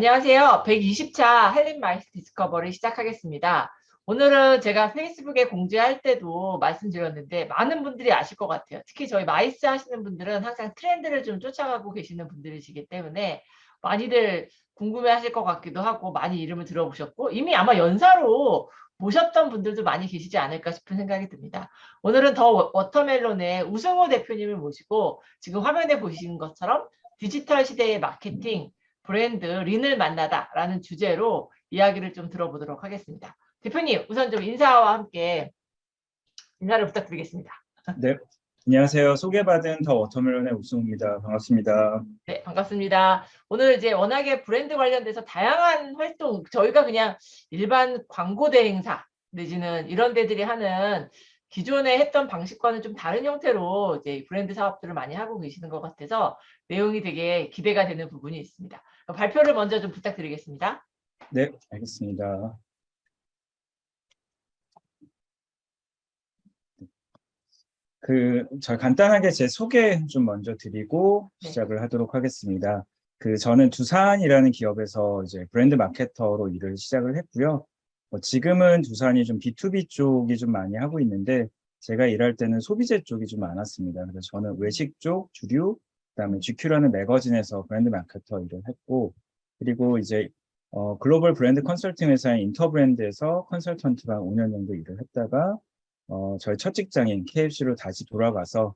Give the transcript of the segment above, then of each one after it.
안녕하세요. 120차 헬린 마이스 디스커버를 시작하겠습니다. 오늘은 제가 페이스북에 공지할 때도 말씀드렸는데 많은 분들이 아실 것 같아요. 특히 저희 마이스 하시는 분들은 항상 트렌드를 좀 쫓아가고 계시는 분들이시기 때문에 많이들 궁금해하실 것 같기도 하고 많이 이름을 들어보셨고 이미 아마 연사로 보셨던 분들도 많이 계시지 않을까 싶은 생각이 듭니다. 오늘은 더 워터멜론의 우승호 대표님을 모시고 지금 화면에 보시는 것처럼 디지털 시대의 마케팅 브랜드 린을 만나다라는 주제로 이야기를 좀 들어보도록 하겠습니다. 대표님, 우선 좀 인사와 함께 인사를 부탁드리겠습니다. 네, 안녕하세요. 소개받은 더 워터멜론의 우승우입니다. 반갑습니다. 네, 반갑습니다. 오늘 이제 워낙에 브랜드 관련돼서 다양한 활동, 저희가 그냥 일반 광고 대행사 내지는 이런 데들이 하는 기존에 했던 방식과는 좀 다른 형태로 이제 브랜드 사업들을 많이 하고 계시는 것 같아서 내용이 되게 기대가 되는 부분이 있습니다. 발표를 먼저 좀 부탁드리겠습니다. 네, 알겠습니다. 저 간단하게 제 소개 좀 먼저 드리고 시작을 하도록 하겠습니다. 저는 두산이라는 기업에서 이제 브랜드 마케터로 일을 시작을 했고요. 지금은 두산이 좀 B2B 쪽이 좀 많이 하고 있는데 제가 일할 때는 소비재 쪽이 좀 많았습니다. 그래서 저는 외식 쪽, 주류, 그다음에 GQ라는 매거진에서 브랜드 마케터 일을 했고, 그리고 이제 글로벌 브랜드 컨설팅 회사인 인터브랜드에서 컨설턴트로 한 5년 정도 일을 했다가 저희 첫 직장인 KFC로 다시 돌아가서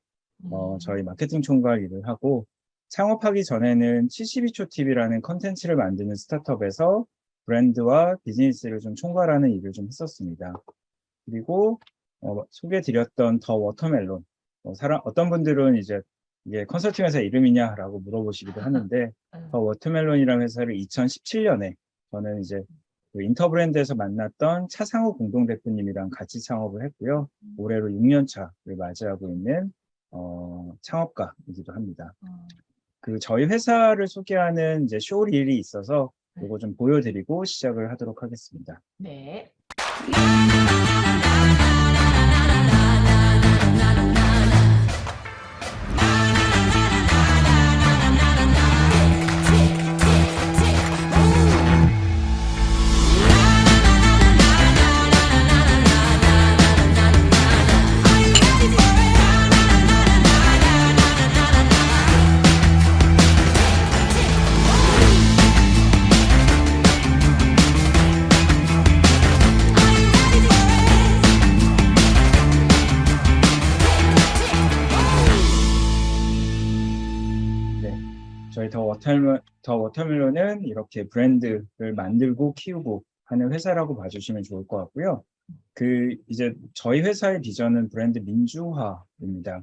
저희 마케팅 총괄 일을 하고, 창업하기 전에는 72초 TV라는 컨텐츠를 만드는 스타트업에서 브랜드와 비즈니스를 좀 총괄하는 일을 좀 했었습니다. 그리고 소개드렸던 더 워터멜론, 어떤 분들은 이제 이게 컨설팅 회사 이름이냐라고 물어보시기도 하는데 더 워터멜론이라는 회사를 2017년에 저는 이제 그 인터브랜드에서 만났던 차상호 공동대표님이랑 같이 창업을 했고요. 올해로 6년 차를 맞이하고 있는 창업가이기도 합니다. 저희 회사를 소개하는 이제 쇼릴이 있어서 이거 좀 보여드리고 시작을 하도록 하겠습니다. 네. 저희 더 워터멜론은 이렇게 브랜드를 만들고 키우고 하는 회사라고 봐주시면 좋을 것 같고요. 이제 저희 회사의 비전은 브랜드 민주화입니다.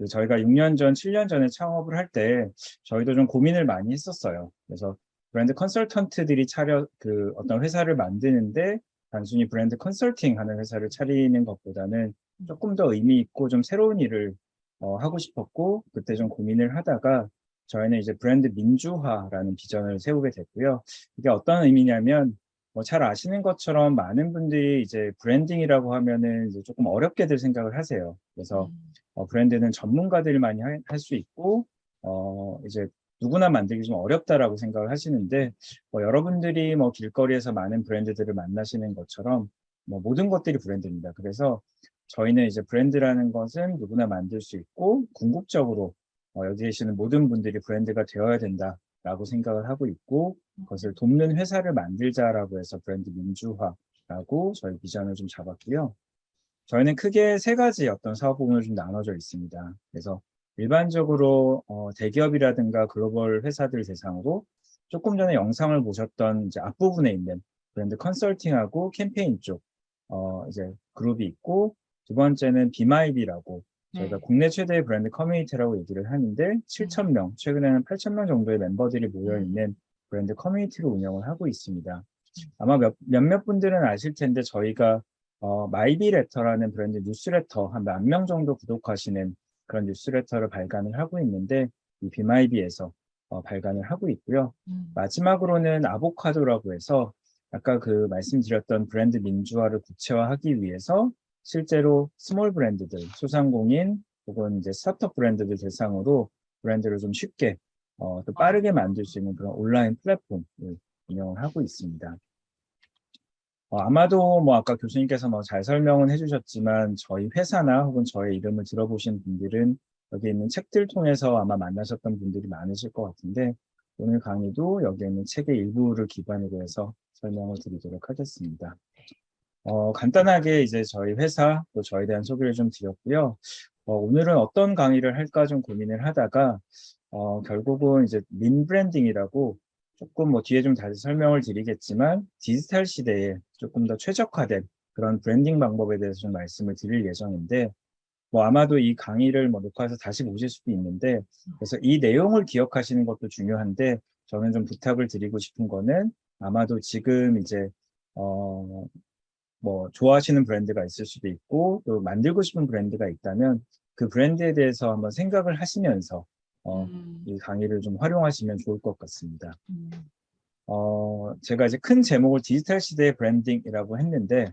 저희가 6년 전, 7년 전에 창업을 할 때 저희도 좀 고민을 많이 했었어요. 그래서 브랜드 컨설턴트들이 어떤 회사를 만드는데 단순히 브랜드 컨설팅 하는 회사를 차리는 것보다는 조금 더 의미 있고 좀 새로운 일을 하고 싶었고, 그때 좀 고민을 하다가 저희는 이제 브랜드 민주화라는 비전을 세우게 됐고요. 이게 어떤 의미냐면 잘 아시는 것처럼 많은 분들이 이제 브랜딩이라고 하면은 이제 조금 어렵게들 생각을 하세요. 그래서 브랜드는 전문가들만이 할 수 있고 이제 누구나 만들기 좀 어렵다라고 생각을 하시는데, 여러분들이 길거리에서 많은 브랜드들을 만나시는 것처럼 모든 것들이 브랜드입니다. 그래서 저희는 이제 브랜드라는 것은 누구나 만들 수 있고 궁극적으로 여기 계시는 모든 분들이 브랜드가 되어야 된다라고 생각을 하고 있고, 그것을 돕는 회사를 만들자라고 해서 브랜드 민주화라고 저희 비전을 좀 잡았고요. 저희는 크게 세 가지 어떤 사업 부문으로 좀 나눠져 있습니다. 그래서 일반적으로 대기업이라든가 글로벌 회사들 대상으로 조금 전에 영상을 보셨던 이제 앞부분에 있는 브랜드 컨설팅하고 캠페인 쪽 이제 그룹이 있고, 두 번째는 비마이비라고 저희가 국내 최대의 브랜드 커뮤니티라고 얘기를 하는데 7,000명, 최근에는 8,000명 정도의 멤버들이 모여있는 브랜드 커뮤니티를 운영을 하고 있습니다. 아마 몇몇 분들은 아실 텐데 저희가 마이비 레터라는 브랜드 뉴스레터 한 만 명 정도 구독하시는 그런 뉴스레터를 발간을 하고 있는데 이 비마이비에서 발간을 하고 있고요. 마지막으로는 아보카도라고 해서 아까 말씀드렸던 브랜드 민주화를 구체화하기 위해서 실제로 스몰 브랜드들, 소상공인 혹은 이제 스타트업 브랜드들 대상으로 브랜드를 좀 쉽게 또 빠르게 만들 수 있는 그런 온라인 플랫폼을 운영을 하고 있습니다. 아마도 뭐 아까 교수님께서 뭐 잘 설명은 해주셨지만 저희 회사나 혹은 저의 이름을 들어보신 분들은 여기 있는 책들 통해서 아마 만나셨던 분들이 많으실 것 같은데 오늘 강의도 여기 있는 책의 일부를 기반으로 해서 설명을 드리도록 하겠습니다. 간단하게 이제 저희 회사 또 저에 대한 소개를 좀 드렸고요. 오늘은 어떤 강의를 할까 좀 고민을 하다가 결국은 이제 린 브랜딩이라고 조금 뭐 뒤에 좀 다시 설명을 드리겠지만 디지털 시대에 조금 더 최적화된 그런 브랜딩 방법에 대해서 좀 말씀을 드릴 예정인데 뭐 아마도 이 강의를 뭐 녹화해서 다시 보실 수도 있는데 그래서 이 내용을 기억하시는 것도 중요한데 저는 좀 부탁을 드리고 싶은 거는 아마도 지금 이제 뭐 좋아하시는 브랜드가 있을 수도 있고 또 만들고 싶은 브랜드가 있다면 그 브랜드에 대해서 한번 생각을 하시면서 이 강의를 좀 활용하시면 좋을 것 같습니다. 제가 이제 큰 제목을 디지털 시대의 브랜딩이라고 했는데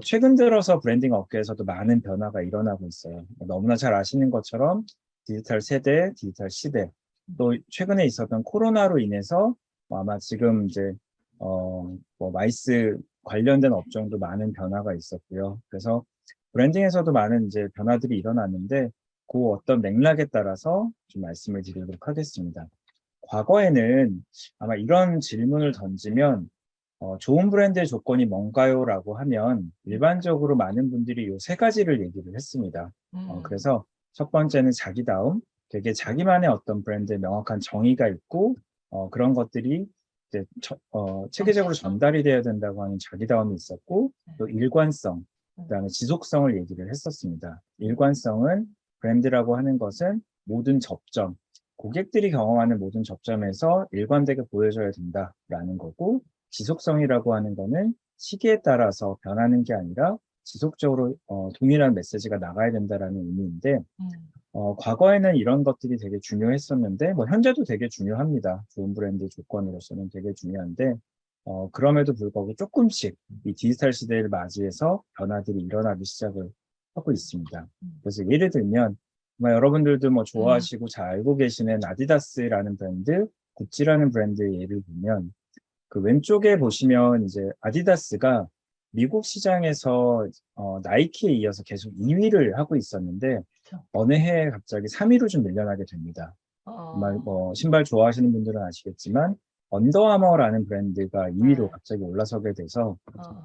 최근 들어서 브랜딩 업계에서도 많은 변화가 일어나고 있어요. 너무나 잘 아시는 것처럼 디지털 세대, 디지털 시대, 또 최근에 있었던 코로나로 인해서 아마 지금 이제 뭐 마이스 관련된 업종도 많은 변화가 있었고요. 그래서 브랜딩에서도 많은 이제 변화들이 일어났는데 그 어떤 맥락에 따라서 좀 말씀을 드리도록 하겠습니다. 과거에는 아마 이런 질문을 던지면 좋은 브랜드의 조건이 뭔가요? 라고 하면 일반적으로 많은 분들이 요 세 가지를 얘기를 했습니다. 그래서 첫 번째는 자기다움, 되게 자기만의 어떤 브랜드의 명확한 정의가 있고 그런 것들이 이제 체계적으로 전달이 돼야 된다고 하는 자기다움이 있었고 또 일관성, 그다음에 지속성을 얘기를 했었습니다. 일관성은 브랜드라고 하는 것은 모든 접점, 고객들이 경험하는 모든 접점에서 일관되게 보여줘야 된다라는 거고 지속성이라고 하는 거는 시기에 따라서 변하는 게 아니라 지속적으로 동일한 메시지가 나가야 된다라는 의미인데 과거에는 이런 것들이 되게 중요했었는데 뭐 현재도 되게 중요합니다. 좋은 브랜드 조건으로서는 되게 중요한데 그럼에도 불구하고 조금씩 이 디지털 시대를 맞이해서 변화들이 일어나기 시작을 하고 있습니다. 그래서 예를 들면 여러분들도 뭐 좋아하시고 잘 알고 계시는 아디다스라는 브랜드, 구찌라는 브랜드의 예를 보면 그 왼쪽에 보시면 이제 아디다스가 미국 시장에서 나이키에 이어서 계속 2위를 하고 있었는데 어느 해에 갑자기 3위로 좀 밀려나게 됩니다. 정말 뭐 신발 좋아하시는 분들은 아시겠지만 언더아머라는 브랜드가 2위로 갑자기 올라서게 돼서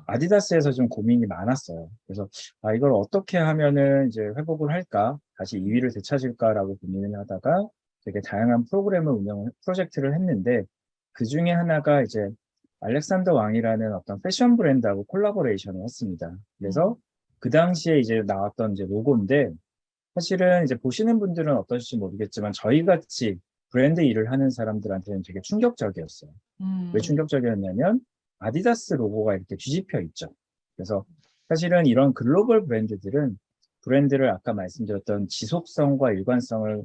아디다스에서 좀 고민이 많았어요. 그래서 이걸 어떻게 하면은 이제 회복을 할까, 다시 2위를 되찾을까라고 고민을 하다가 되게 다양한 프로젝트를 했는데 그 중에 하나가 이제 알렉산더 왕이라는 어떤 패션 브랜드하고 콜라보레이션을 했습니다. 그래서 그 당시에 이제 나왔던 이제 로고인데 사실은 이제 보시는 분들은 어떠실지 모르겠지만 저희 같이 브랜드 일을 하는 사람들한테는 되게 충격적이었어요. 왜 충격적이었냐면 아디다스 로고가 이렇게 뒤집혀 있죠. 그래서 사실은 이런 글로벌 브랜드들은 브랜드를 아까 말씀드렸던 지속성과 일관성을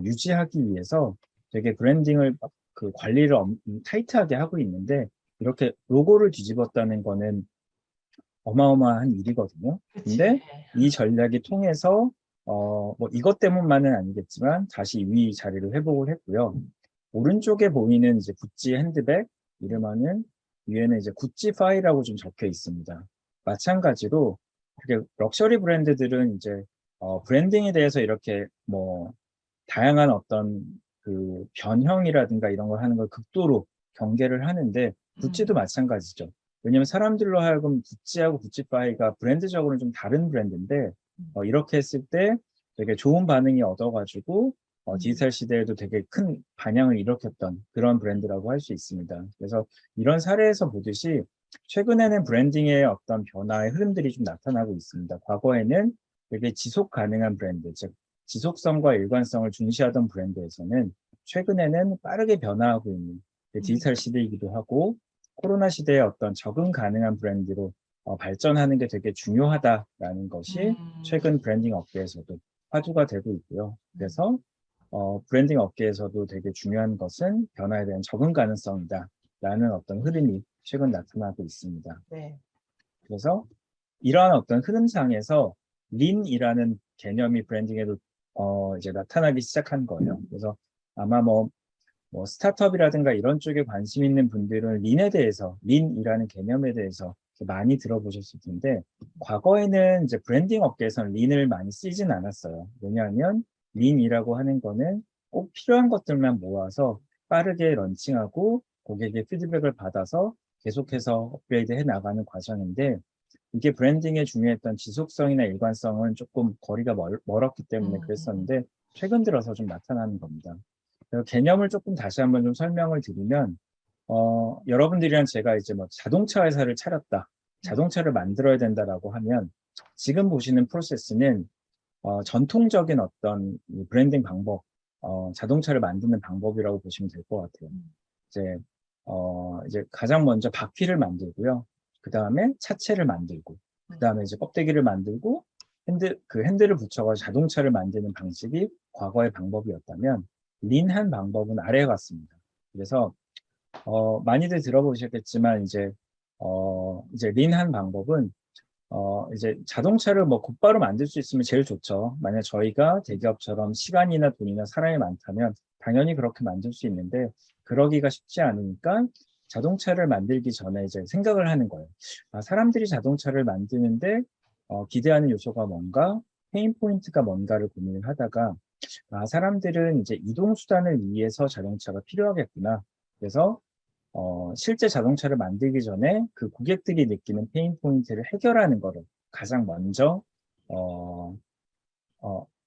유지하기 위해서 되게 브랜딩을 그 관리를 타이트하게 하고 있는데 이렇게 로고를 뒤집었다는 거는 어마어마한 일이거든요. 근데 이 전략이 통해서 뭐 이것 때문만은 아니겠지만 다시 위 자리를 회복을 했고요. 오른쪽에 보이는 이제 구찌 핸드백 이름하는 위에는 이제 구찌 파이라고 좀 적혀 있습니다. 마찬가지로 그게 럭셔리 브랜드들은 이제 브랜딩에 대해서 이렇게 뭐 다양한 어떤 그 변형이라든가 이런 걸 하는 걸 극도로 경계를 하는데 구찌도 마찬가지죠. 왜냐면 사람들로 하여금 구찌하고 구찌파이가 브랜드적으로는 좀 다른 브랜드인데 이렇게 했을 때 되게 좋은 반응이 얻어가지고 디지털 시대에도 되게 큰 반향을 일으켰던 그런 브랜드라고 할 수 있습니다. 그래서 이런 사례에서 보듯이 최근에는 브랜딩의 어떤 변화의 흐름들이 좀 나타나고 있습니다. 과거에는 되게 지속 가능한 브랜드, 즉 지속성과 일관성을 중시하던 브랜드에서는 최근에는 빠르게 변화하고 있는 디지털 시대이기도 하고 코로나 시대에 어떤 적응 가능한 브랜드로 발전하는 게 되게 중요하다라는 것이 최근 브랜딩 업계에서도 화두가 되고 있고요. 그래서 브랜딩 업계에서도 되게 중요한 것은 변화에 대한 적응 가능성이다라는 어떤 흐름이 최근 나타나고 있습니다. 네. 그래서 이러한 어떤 흐름상에서 린이라는 개념이 브랜딩에도 이제 나타나기 시작한 거예요. 그래서 아마 뭐 뭐 스타트업이라든가 이런 쪽에 관심 있는 분들은 린에 대해서, 린이라는 개념에 대해서 많이 들어보셨을 텐데, 과거에는 이제 브랜딩 업계에서는 린을 많이 쓰진 않았어요. 왜냐하면 린이라고 하는 거는 꼭 필요한 것들만 모아서 빠르게 런칭하고 고객의 피드백을 받아서 계속해서 업그레이드 해 나가는 과정인데, 이게 브랜딩에 중요했던 지속성이나 일관성은 조금 거리가 멀었기 때문에 그랬었는데, 최근 들어서 좀 나타나는 겁니다. 그래서 개념을 조금 다시 한번 좀 설명을 드리면, 여러분들이랑 제가 이제 뭐 자동차 회사를 차렸다, 자동차를 만들어야 된다라고 하면, 지금 보시는 프로세스는 전통적인 어떤 이 브랜딩 방법, 자동차를 만드는 방법이라고 보시면 될 것 같아요. 이제 가장 먼저 바퀴를 만들고요. 그 다음에 차체를 만들고, 그 다음에 이제 껍데기를 만들고, 핸들을 붙여가지고 자동차를 만드는 방식이 과거의 방법이었다면, 린한 방법은 아래와 같습니다. 그래서, 많이들 들어보셨겠지만, 이제 린한 방법은, 이제 자동차를 뭐 곧바로 만들 수 있으면 제일 좋죠. 만약 저희가 대기업처럼 시간이나 돈이나 사람이 많다면 당연히 그렇게 만들 수 있는데, 그러기가 쉽지 않으니까 자동차를 만들기 전에 이제 생각을 하는 거예요. 아, 사람들이 자동차를 만드는데 기대하는 요소가 뭔가, 페인 포인트가 뭔가를 고민을 하다가, 아, 사람들은 이제 이동 수단을 위해서 자동차가 필요하겠구나. 그래서 실제 자동차를 만들기 전에 그 고객들이 느끼는 페인 포인트를 해결하는 거를 가장 먼저, 어,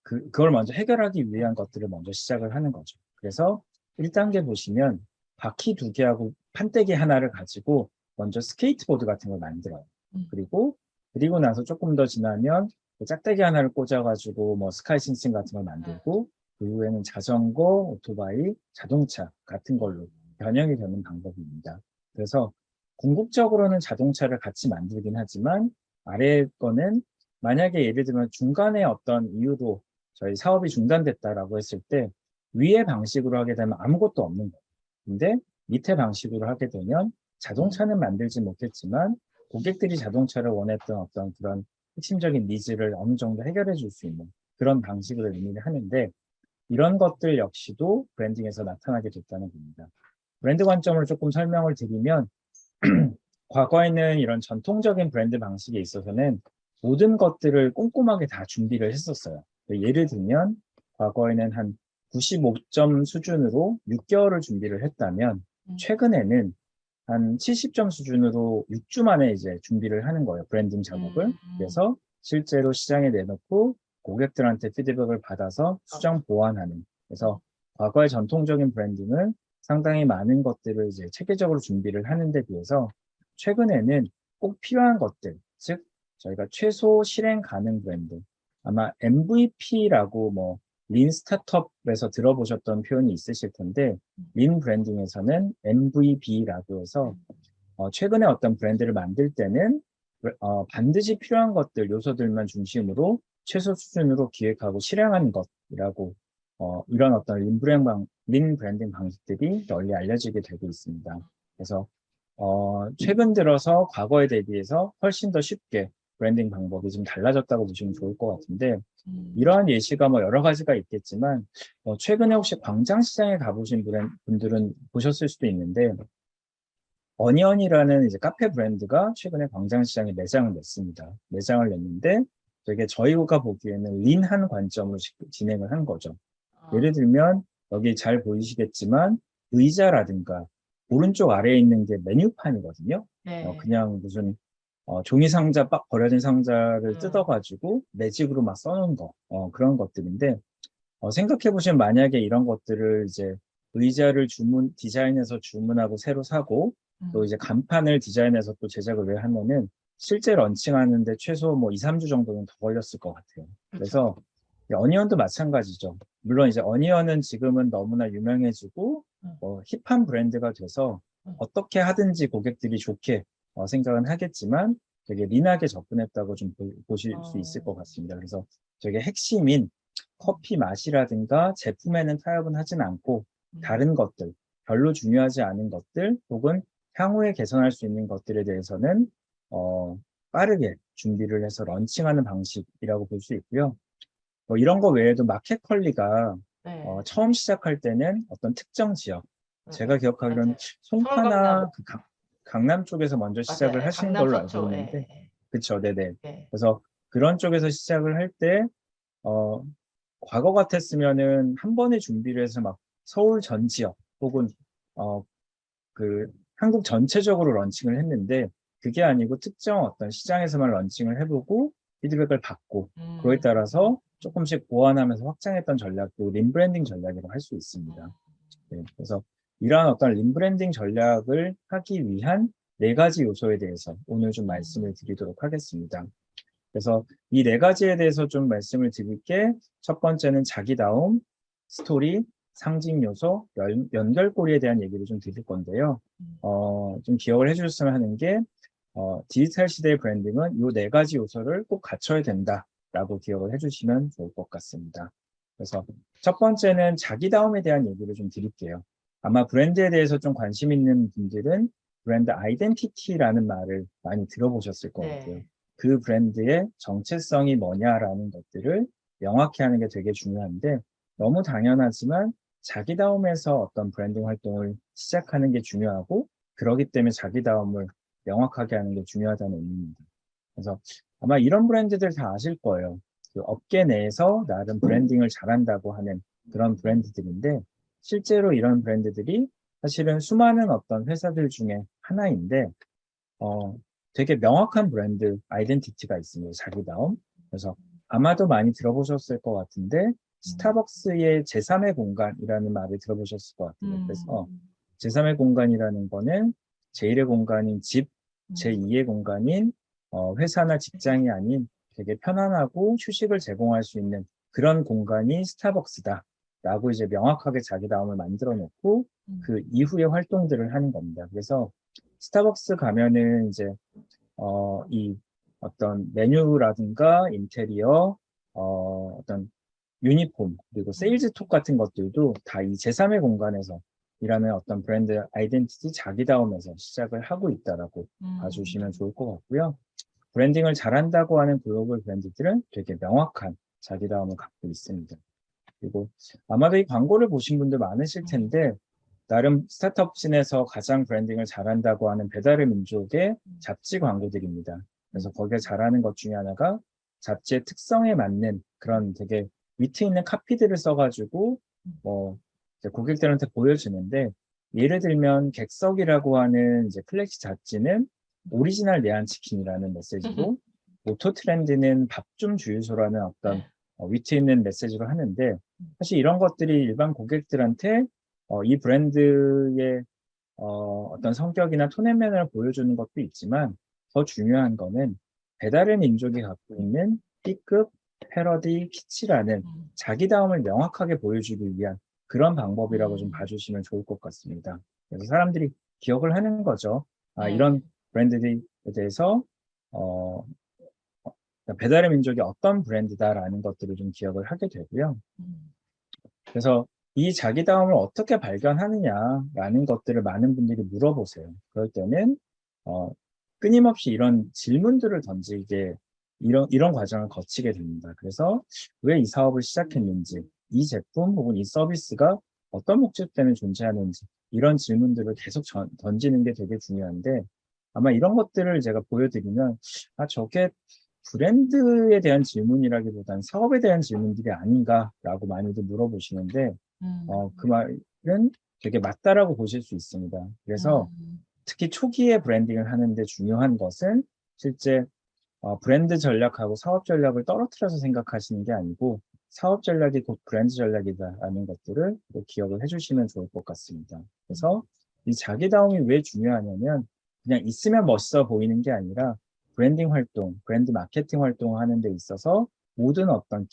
그걸 먼저 해결하기 위한 것들을 먼저 시작을 하는 거죠. 그래서 1단계 보시면 바퀴 2개하고 판때기 하나를 가지고 먼저 스케이트보드 같은 걸 만들어요. 그리고 나서 조금 더 지나면 그 짝대기 하나를 꽂아가지고 뭐 스카이신싱 같은 걸 만들고, 그 이후에는 자전거, 오토바이, 자동차 같은 걸로 변형이 되는 방법입니다. 그래서 궁극적으로는 자동차를 같이 만들긴 하지만, 아래 거는 만약에 예를 들면 중간에 어떤 이유로 저희 사업이 중단됐다라고 했을 때, 위의 방식으로 하게 되면 아무것도 없는 거예요. 근데 밑에 방식으로 하게 되면 자동차는 만들지 못했지만 고객들이 자동차를 원했던 어떤 그런 핵심적인 니즈를 어느 정도 해결해 줄 수 있는 그런 방식을 의미를 하는데, 이런 것들 역시도 브랜딩에서 나타나게 됐다는 겁니다. 브랜드 관점을 조금 설명을 드리면, 과거에는 이런 전통적인 브랜드 방식에 있어서는 모든 것들을 꼼꼼하게 다 준비를 했었어요. 예를 들면 과거에는 한 95점 수준으로 6개월을 준비를 했다면, 최근에는 한 70점 수준으로 6주 만에 이제 준비를 하는 거예요. 브랜딩 작업을. 그래서 실제로 시장에 내놓고 고객들한테 피드백을 받아서 수정 보완하는. 그래서 과거의 전통적인 브랜딩은 상당히 많은 것들을 이제 체계적으로 준비를 하는 데 비해서, 최근에는 꼭 필요한 것들, 즉 저희가 최소 실행 가능 브랜드, 아마 MVP라고 뭐 린 스타트업에서 들어보셨던 표현이 있으실 텐데, 린 브랜딩에서는 MVP라고 해서 최근에 어떤 브랜드를 만들 때는 반드시 필요한 것들, 요소들만 중심으로 최소 수준으로 기획하고 실행하는 것이라고, 이런 어떤 린 브랜딩 방식들이 널리 알려지게 되고 있습니다. 그래서 최근 들어서 과거에 대비해서 훨씬 더 쉽게 브랜딩 방법이 좀 달라졌다고 보시면 좋을 것 같은데, 이러한 예시가 뭐 여러 가지가 있겠지만, 최근에 혹시 광장시장에 가보신 분들은 보셨을 수도 있는데, 어니언이라는 이제 카페 브랜드가 최근에 광장시장에 매장을 냈습니다. 매장을 냈는데, 되게 저희가 보기에는 린한 관점으로 진행을 한 거죠. 예를 들면 여기 잘 보이시겠지만 의자라든가 오른쪽 아래에 있는 게 메뉴판이거든요. 네. 그냥 무슨 종이 상자, 빡 버려진 상자를 뜯어가지고 매직으로 막 써놓은 거, 그런 것들인데, 생각해 보시면 만약에 이런 것들을 이제 의자를 디자인해서 주문하고 새로 사고, 또 이제 간판을 디자인해서 또 제작을 왜 하면은 실제 런칭하는데 최소 뭐 2, 3주 정도는 더 걸렸을 것 같아요. 그래서 어니언도 마찬가지죠. 물론 이제 어니언은 지금은 너무나 유명해지고 힙한 브랜드가 돼서 어떻게 하든지 고객들이 좋게 생각은 하겠지만, 되게 린하게 접근했다고 좀 보실 수 있을 것 같습니다. 그래서 되게 핵심인 커피 맛이라든가 제품에는 타협은 하진 않고, 다른 것들, 별로 중요하지 않은 것들 혹은 향후에 개선할 수 있는 것들에 대해서는 빠르게 준비를 해서 런칭하는 방식이라고 볼 수 있고요. 이런 거 외에도 마켓컬리가 네. 처음 시작할 때는 어떤 특정 지역, 제가 기억하기로는 맞아요. 송파나 서울, 그 강남 쪽에서 먼저 맞아요. 시작을 하신 강남 걸로 알고 서초. 있는데, 예. 그쵸, 네네. 예. 그래서 그런 쪽에서 시작을 할 때, 어, 과거 같았으면은 한 번에 준비를 해서 막 서울 전 지역 혹은 어, 그 한국 전체적으로 런칭을 했는데 그게 아니고 특정 어떤 시장에서만 런칭을 해보고 피드백을 받고 그거에 음. 따라서 조금씩 보완하면서 확장했던 전략도 림브랜딩 전략이라고 할 수 음. 있습니다. 네, 그래서 이러한 어떤 림브랜딩 전략을 하기 위한 네 가지 요소에 대해서 오늘 좀 말씀을 드리도록 하겠습니다. 그래서 이 네 가지에 대해서 좀 말씀을 드릴게 첫 번째는 자기다움, 스토리, 상징 요소, 연결고리에 대한 얘기를 좀 드릴 건데요. 좀 기억을 해주셨으면 하는 게 디지털 시대의 브랜딩은 이 네 가지 요소를 꼭 갖춰야 된다라고 기억을 해주시면 좋을 것 같습니다. 그래서 첫 번째는 자기다움에 대한 얘기를 좀 드릴게요. 아마 브랜드에 대해서 좀 관심 있는 분들은 브랜드 아이덴티티라는 말을 많이 들어보셨을 것 같아요. 네. 그 브랜드의 정체성이 뭐냐라는 것들을 명확히 하는 게 되게 중요한데 너무 당연하지만 자기다움에서 어떤 브랜딩 활동을 시작하는 게 중요하고 그러기 때문에 자기다움을 명확하게 하는 게 중요하다는 의미입니다. 그래서 아마 이런 브랜드들 다 아실 거예요. 그 업계 내에서 나름 브랜딩을 잘한다고 하는 그런 브랜드들인데 실제로 이런 브랜드들이 사실은 수많은 어떤 회사들 중에 하나인데 되게 명확한 브랜드 아이덴티티가 있습니다. 자기다움. 그래서 아마도 많이 들어보셨을 것 같은데 스타벅스의 제3의 공간이라는 말을 들어보셨을 것 같아요. 그래서 제3의 공간이라는 거는 제1의 공간인 집, 제2의 공간인 회사나 직장이 아닌 되게 편안하고 휴식을 제공할 수 있는 그런 공간이 스타벅스다. 라고 이제 명확하게 자기다움을 만들어 놓고 그 이후의 활동들을 하는 겁니다. 그래서 스타벅스 가면은 이제 이 어떤 메뉴라든가 인테리어, 어떤 유니폼, 그리고 세일즈 톡 같은 것들도 다 이 제3의 공간에서 일하는 어떤 브랜드 아이덴티티 자기다움에서 시작을 하고 있다라고 봐주시면 좋을 것 같고요. 브랜딩을 잘한다고 하는 글로벌 브랜드들은 되게 명확한 자기다움을 갖고 있습니다. 그리고 아마도 이 광고를 보신 분들 많으실 텐데 나름 스타트업 씬에서 가장 브랜딩을 잘한다고 하는 배달의 민족의 잡지 광고들입니다. 그래서 거기에 잘하는 것 중에 하나가 잡지의 특성에 맞는 그런 되게 위트 있는 카피들을 써가지고 뭐 이제 고객들한테 보여주는데 예를 들면 객석이라고 하는 이제 클래식 잡지는 오리지널 내한치킨이라는 메시지로 오토 트렌드는 밥 좀 주유소라는 어떤 위트 있는 메시지로 하는데 사실 이런 것들이 일반 고객들한테 이 브랜드의 어떤 성격이나 톤앤매너를 보여주는 것도 있지만 더 중요한 거는 배달의 민족이 갖고 있는 B급 패러디 키치라는 자기다움을 명확하게 보여주기 위한 그런 방법이라고 좀 봐주시면 좋을 것 같습니다. 그래서 사람들이 기억을 하는 거죠. 이런 브랜드에 대해서 어, 배달의 민족이 어떤 브랜드다라는 것들을 좀 기억을 하게 되고요. 그래서 이 자기다움을 어떻게 발견하느냐라는 것들을 많은 분들이 물어보세요. 그럴 때는 끊임없이 이런 질문들을 던지게 이런 과정을 거치게 됩니다. 그래서 왜 이 사업을 시작했는지, 이 제품 혹은 이 서비스가 어떤 목적 때문에 존재하는지 이런 질문들을 계속 던지는 게 되게 중요한데 아마 이런 것들을 제가 보여드리면 저게 브랜드에 대한 질문이라기보다는 사업에 대한 질문들이 아닌가라고 많이들 물어보시는데 그 말은 되게 맞다라고 보실 수 있습니다. 그래서 특히 초기에 브랜딩을 하는데 중요한 것은 실제 브랜드 전략하고 사업 전략을 떨어뜨려서 생각하시는 게 아니고 사업 전략이 곧 브랜드 전략이다라는 것들을 기억을 해주시면 좋을 것 같습니다. 그래서 이 자기다움이 왜 중요하냐면 그냥 있으면 멋있어 보이는 게 아니라 브랜딩 활동, 브랜드 마케팅 활동을 하는 데 있어서 모든 어떤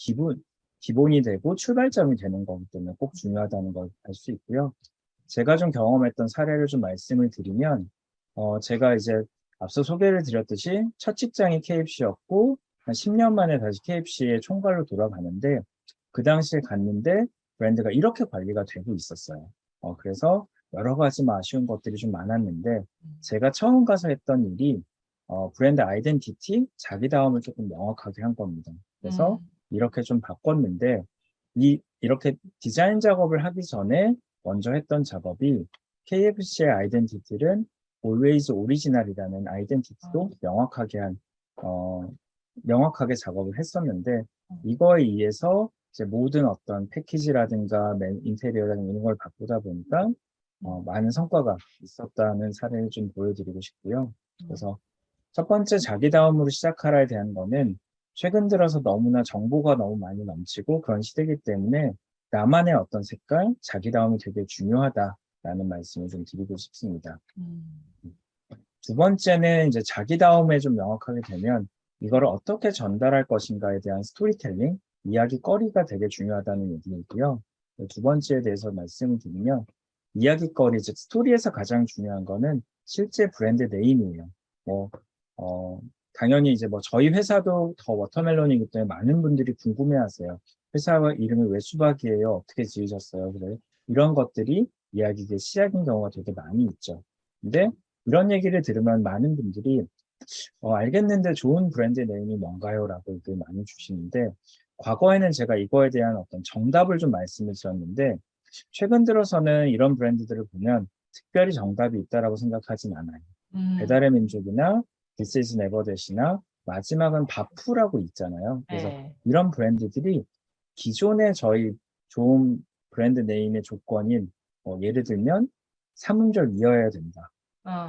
기본이 되고 출발점이 되는 거기 때문에 꼭 중요하다는 걸 알 수 있고요. 제가 좀 경험했던 사례를 좀 말씀을 드리면, 제가 이제 앞서 소개를 드렸듯이 첫 직장이 KFC였고, 한 10년 만에 다시 KFC의 총괄로 돌아가는데, 그 당시에 갔는데 브랜드가 이렇게 관리가 되고 있었어요. 그래서 여러 가지 아쉬운 것들이 좀 많았는데, 제가 처음 가서 했던 일이, 브랜드 아이덴티티, 자기다움을 조금 명확하게 한 겁니다. 그래서 이렇게 좀 바꿨는데, 이렇게 디자인 작업을 하기 전에 먼저 했던 작업이 KFC의 아이덴티티는 always original이라는 아이덴티티도 명확하게 작업을 했었는데, 이거에 의해서 이제 모든 어떤 패키지라든가 인테리어라든가 이런 걸 바꾸다 보니까 많은 성과가 있었다는 사례를 좀 보여드리고 싶고요. 그래서 첫 번째 자기다움으로 시작하라에 대한 거는 최근 들어서 너무나 정보가 너무 많이 넘치고 그런 시대이기 때문에 나만의 어떤 색깔, 자기다움이 되게 중요하다라는 말씀을 좀 드리고 싶습니다. 두 번째는 이제 자기다움에 좀 명확하게 되면 이거를 어떻게 전달할 것인가에 대한 스토리텔링, 이야기거리가 되게 중요하다는 얘기이고요. 두 번째에 대해서 말씀을 드리면 이야기거리, 즉 스토리에서 가장 중요한 거는 실제 브랜드 네임이에요. 당연히 이제 저희 회사도 더 워터멜론이기 때문에 많은 분들이 궁금해하세요. 회사 이름이 왜 수박이에요? 어떻게 지으셨어요? 그래 이런 것들이 이야기의 시작인 경우가 되게 많이 있죠. 근데 이런 얘기를 들으면 많은 분들이 알겠는데 좋은 브랜드 네임이 뭔가요? 라고 얘기를 많이 주시는데, 과거에는 제가 이거에 대한 어떤 정답을 좀 말씀을 드렸는데, 최근 들어서는 이런 브랜드들을 보면 특별히 정답이 있다라고 생각하진 않아요. 배달의 민족이나 This is Never That이나 마지막은 바프라고 있잖아요. 그래서 네. 이런 브랜드들이 기존의 저희 좋은 브랜드 네임의 조건인 예를 들면 3음절 이어야 된다.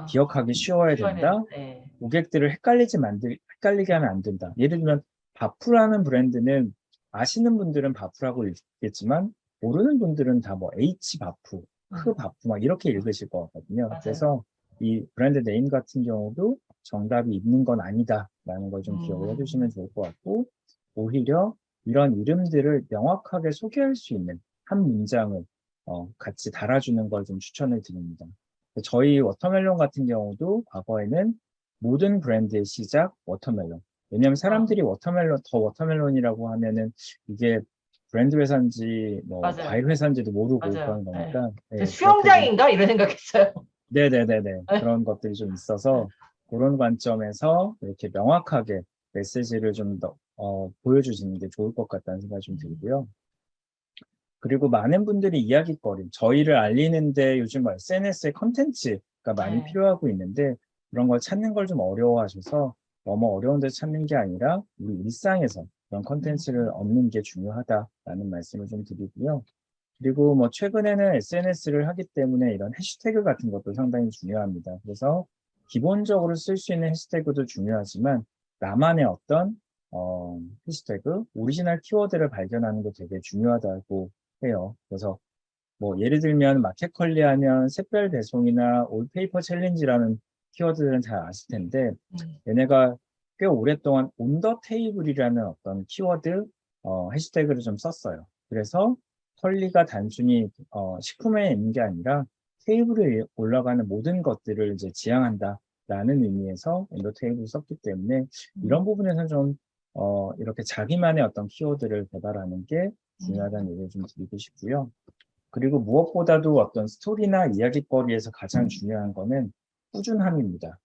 기억하기 쉬워야 된다. 네. 고객들을 헷갈리게 하면 안 된다. 예를 들면 바프라는 브랜드는 아시는 분들은 바프라고 읽겠지만 모르는 분들은 다 H 바프, 흐 바프 막 이렇게 읽으실 것 같거든요. 맞아요. 그래서 이 브랜드 네임 같은 경우도 정답이 있는 건 아니다라는 걸 좀 기억을 해주시면 좋을 것 같고, 오히려 이런 이름들을 명확하게 소개할 수 있는 한 문장을 같이 달아주는 걸 좀 추천을 드립니다. 저희 워터멜론 같은 경우도 과거에는 모든 브랜드의 시작 워터멜론. 왜냐하면 사람들이 워터멜론이라고 하면은 이게 브랜드 회사인지 맞아요. 과일 회사인지도 모르고 맞아요. 그런 거니까 네. 네, 그렇게 좀 수영장인가 이런 생각했어요. 네네네네 그런 것들이 좀 있어서 그런 관점에서 이렇게 명확하게 메시지를 좀 더 보여주시는 게 좋을 것 같다는 생각이 좀 들고요. 그리고 많은 분들이 이야기거리, 저희를 알리는데 요즘 SNS의 컨텐츠가 많이 필요하고 있는데 그런 걸 찾는 걸 좀 어려워하셔서 너무 어려운 데 찾는 게 아니라 우리 일상에서 그런 컨텐츠를 얻는 게 중요하다라는 말씀을 좀 드리고요. 그리고 최근에는 SNS를 하기 때문에 이런 해시태그 같은 것도 상당히 중요합니다. 그래서 기본적으로 쓸 수 있는 해시태그도 중요하지만 나만의 어떤 해시태그, 오리지널 키워드를 발견하는 게 되게 중요하다고 해요. 그래서 예를 들면 마켓컬리 하면 샛별 배송이나 올페이퍼 챌린지라는 키워드들은 잘 아실 텐데 얘네가 꽤 오랫동안 온 더 테이블이라는 어떤 키워드 해시태그를 좀 썼어요. 그래서 컬리가 단순히 식품에 있는 게 아니라 테이블에 올라가는 모든 것들을 이제 지향한다라는 의미에서 온더 테이블을 썼기 때문에 이런 부분에서 좀 이렇게 자기만의 어떤 키워드를 개발하는 게 중요하다는 얘기를 좀 드리고 싶고요. 그리고 무엇보다도 어떤 스토리나 이야기거리에서 가장 중요한 거는 꾸준함입니다.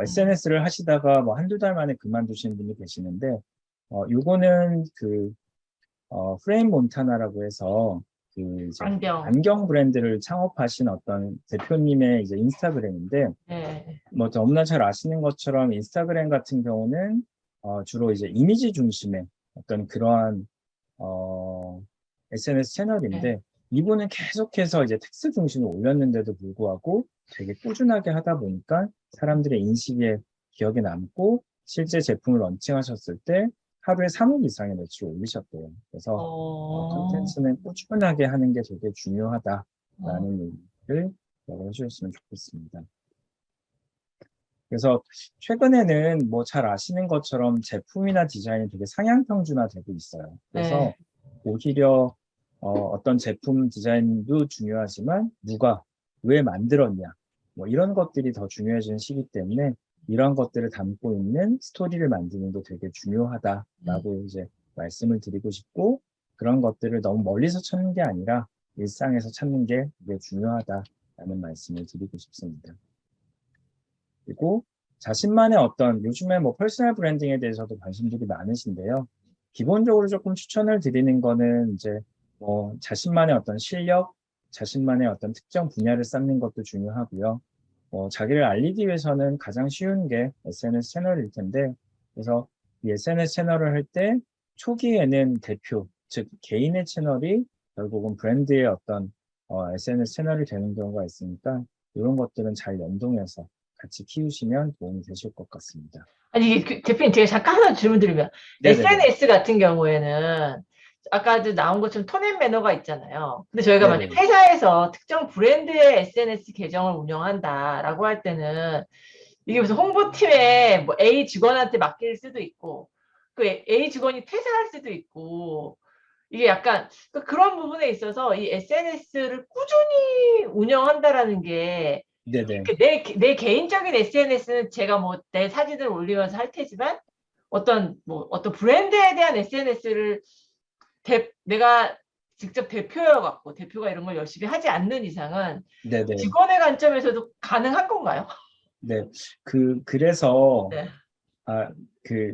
SNS를 하시다가 한두 달 만에 그만두시는 분이 계시는데, 요거는 프레임 몬타나라고 해서 이제 안경 브랜드를 창업하신 어떤 대표님의 이제 인스타그램인데, 네. 너무나 잘 아시는 것처럼 인스타그램 같은 경우는 주로 이제 이미지 중심의 어떤 그러한 SNS 채널인데 이분은 계속해서 이제 텍스트 중심으로 올렸는데도 불구하고 되게 꾸준하게 하다 보니까 사람들의 인식에 기억에 남고 실제 제품을 런칭하셨을 때 하루에 3억 이상의 매출을 올리셨대요. 그래서 컨텐츠는 꾸준하게 하는 게 되게 중요하다라는 얘기를 해주셨으면 좋겠습니다. 그래서 최근에는 잘 아시는 것처럼 제품이나 디자인이 되게 상향 평준화되고 있어요. 그래서 오히려 어떤 제품 디자인도 중요하지만 누가 왜 만들었냐 이런 것들이 더 중요해지는 시기 때문에 이런 것들을 담고 있는 스토리를 만드는 게 되게 중요하다라고 이제 말씀을 드리고 싶고, 그런 것들을 너무 멀리서 찾는 게 아니라 일상에서 찾는 게 되게 중요하다라는 말씀을 드리고 싶습니다. 그리고 자신만의 어떤 요즘에 퍼스널 브랜딩에 대해서도 관심들이 많으신데요. 기본적으로 조금 추천을 드리는 거는 이제 뭐 자신만의 어떤 실력, 자신만의 어떤 특정 분야를 쌓는 것도 중요하고요. 자기를 알리기 위해서는 가장 쉬운 게 SNS 채널일 텐데, 그래서 이 SNS 채널을 할 때 초기에는 대표, 즉 개인의 채널이 결국은 브랜드의 어떤 SNS 채널이 되는 경우가 있으니까 이런 것들은 잘 연동해서 같이 키우시면 도움이 되실 것 같습니다. 아니, 이게 대표님, 제가 잠깐 하나 질문 드리면, 네네네. SNS 같은 경우에는, 아까도 나온 것처럼 톤앤 매너가 있잖아요. 근데 저희가 만약 네네. 회사에서 특정 브랜드의 SNS 계정을 운영한다라고 할 때는, 이게 무슨 홍보팀에 뭐 A 직원한테 맡길 수도 있고, 그 A 직원이 퇴사할 수도 있고, 이게 약간 그런 부분에 있어서 이 SNS를 꾸준히 운영한다라는 게 네네. 내 개인적인 SNS는 제가 뭐 내 사진을 올리면서 할 테지만 어떤 브랜드에 대한 SNS를 내가 직접 대표여 갖고 대표가 이런 걸 열심히 하지 않는 이상은 네네. 직원의 관점에서도 가능한 건가요? 네. 그래서 네.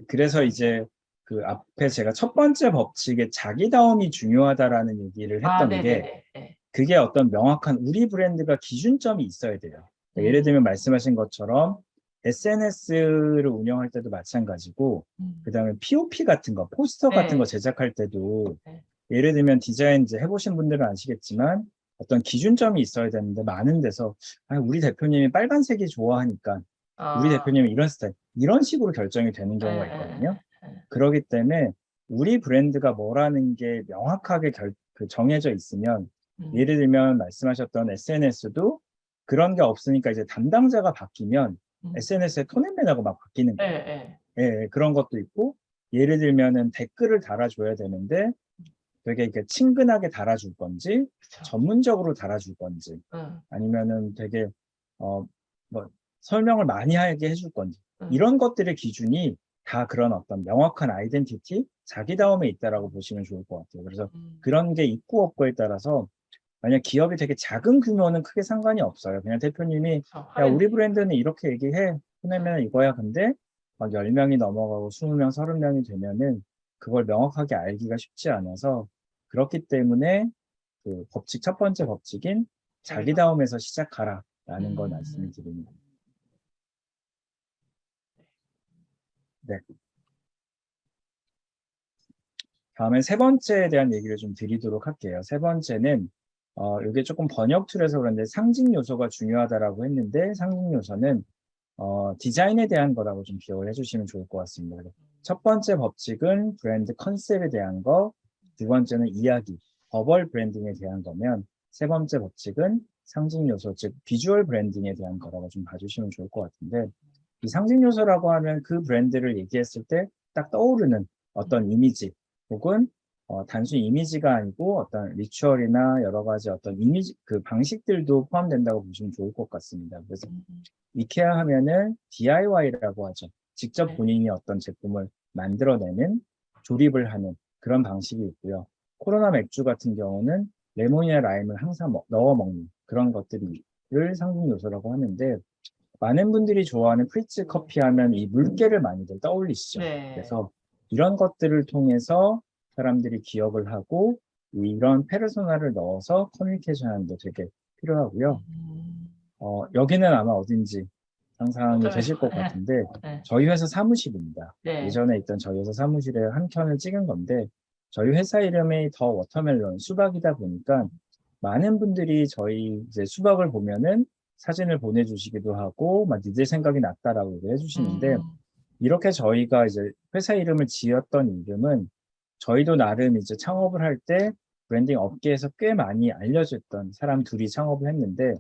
그래서 이제 그 앞에 제가 첫 번째 법칙에 자기다움이 중요하다라는 얘기를 아, 했던 게 네네네. 네. 그게 어떤 명확한 우리 브랜드가 기준점이 있어야 돼요. 그러니까 예를 들면 음, 말씀하신 것처럼 SNS를 운영할 때도 마찬가지고 음. 그다음에 POP 같은 거, 포스터 같은 거 네. 제작할 때도 네. 예를 들면 디자인 이제 해보신 분들은 아시겠지만 어떤 기준점이 있어야 되는데 많은 데서 우리 대표님이 빨간색이 좋아하니까 우리 아, 대표님은 이런 스타일 이런 식으로 결정이 되는 예, 경우가 있거든요. 예, 예, 그렇기 때문에 우리 브랜드가 뭐라는 게 명확하게 정해져 있으면 음, 예를 들면 말씀하셨던 SNS도 그런 게 없으니까 이제 담당자가 바뀌면 음. SNS의 톤앤 매너가 막 바뀌는 예, 거예요. 예. 예, 예, 그런 것도 있고 예를 들면은 댓글을 달아줘야 되는데 되게 이렇게 친근하게 달아줄 건지 그쵸. 전문적으로 달아줄 건지 응, 아니면은 되게 어 뭐 설명을 많이 하게 해줄 건지 응, 이런 것들의 기준이 다 그런 어떤 명확한 아이덴티티, 자기다움에 있다라고 보시면 좋을 것 같아요. 그래서 음. 그런 게 있고 없고에 따라서 만약 기업이 되게 작은 규모는 크게 상관이 없어요. 그냥 대표님이 그쵸. 야, 하면 우리 되니까. 브랜드는 이렇게 얘기해. 응, 보내면 이거야. 근데 막 10명이 넘어가고 20명, 30명이 되면은 그걸 명확하게 알기가 쉽지 않아서 그렇기 때문에 그 법칙, 첫 번째 법칙인 자기도. 자기다움에서 시작하라라는 걸 음, 말씀드립니다. 네. 다음에 세 번째에 대한 얘기를 좀 드리도록 할게요. 세 번째는 이게 조금 번역 툴에서 그런데 상징 요소가 중요하다라고 했는데 상징 요소는 디자인에 대한 거라고 좀 기억을 해주시면 좋을 것 같습니다. 첫 번째 법칙은 브랜드 컨셉에 대한 거, 두 번째는 이야기, 버벌 브랜딩에 대한 거면 세 번째 법칙은 상징 요소, 즉 비주얼 브랜딩에 대한 거라고 좀 봐주시면 좋을 것 같은데 이 상징 요소라고 하면 그 브랜드를 얘기했을 때 딱 떠오르는 어떤 이미지 혹은 단순 이미지가 아니고 어떤 리추얼이나 여러 가지 어떤 이미지 그 방식들도 포함된다고 보시면 좋을 것 같습니다. 그래서 음, 이케아 하면은 DIY라고 하죠. 직접 네. 본인이 어떤 제품을 만들어내는 조립을 하는 그런 방식이 있고요. 코로나 맥주 같은 경우는 레몬이나 라임을 항상 넣어 먹는 그런 것들을 상징 요소라고 하는데 많은 분들이 좋아하는 프리츠 커피 하면 이 물개를 많이들 떠올리시죠. 네. 그래서 이런 것들을 통해서 사람들이 기억을 하고 이런 페르소나를 넣어서 커뮤니케이션 하는데 되게 필요하고요. 음, 여기는 아마 어딘지 상상이 어쩌면 되실 것 네. 같은데 네. 저희 회사 사무실입니다. 네. 예전에 있던 저희 회사 사무실에 한 켠을 찍은 건데 저희 회사 이름이 더 워터멜론 수박이다 보니까 많은 분들이 저희 이제 수박을 보면은 사진을 보내주시기도 하고 막 니들 생각이 났다라고 얘기를 해주시는데 음, 이렇게 저희가 이제 회사 이름을 지었던 이름은 저희도 나름 이제 창업을 할 때 브랜딩 업계에서 꽤 많이 알려졌던 사람 둘이 창업을 했는데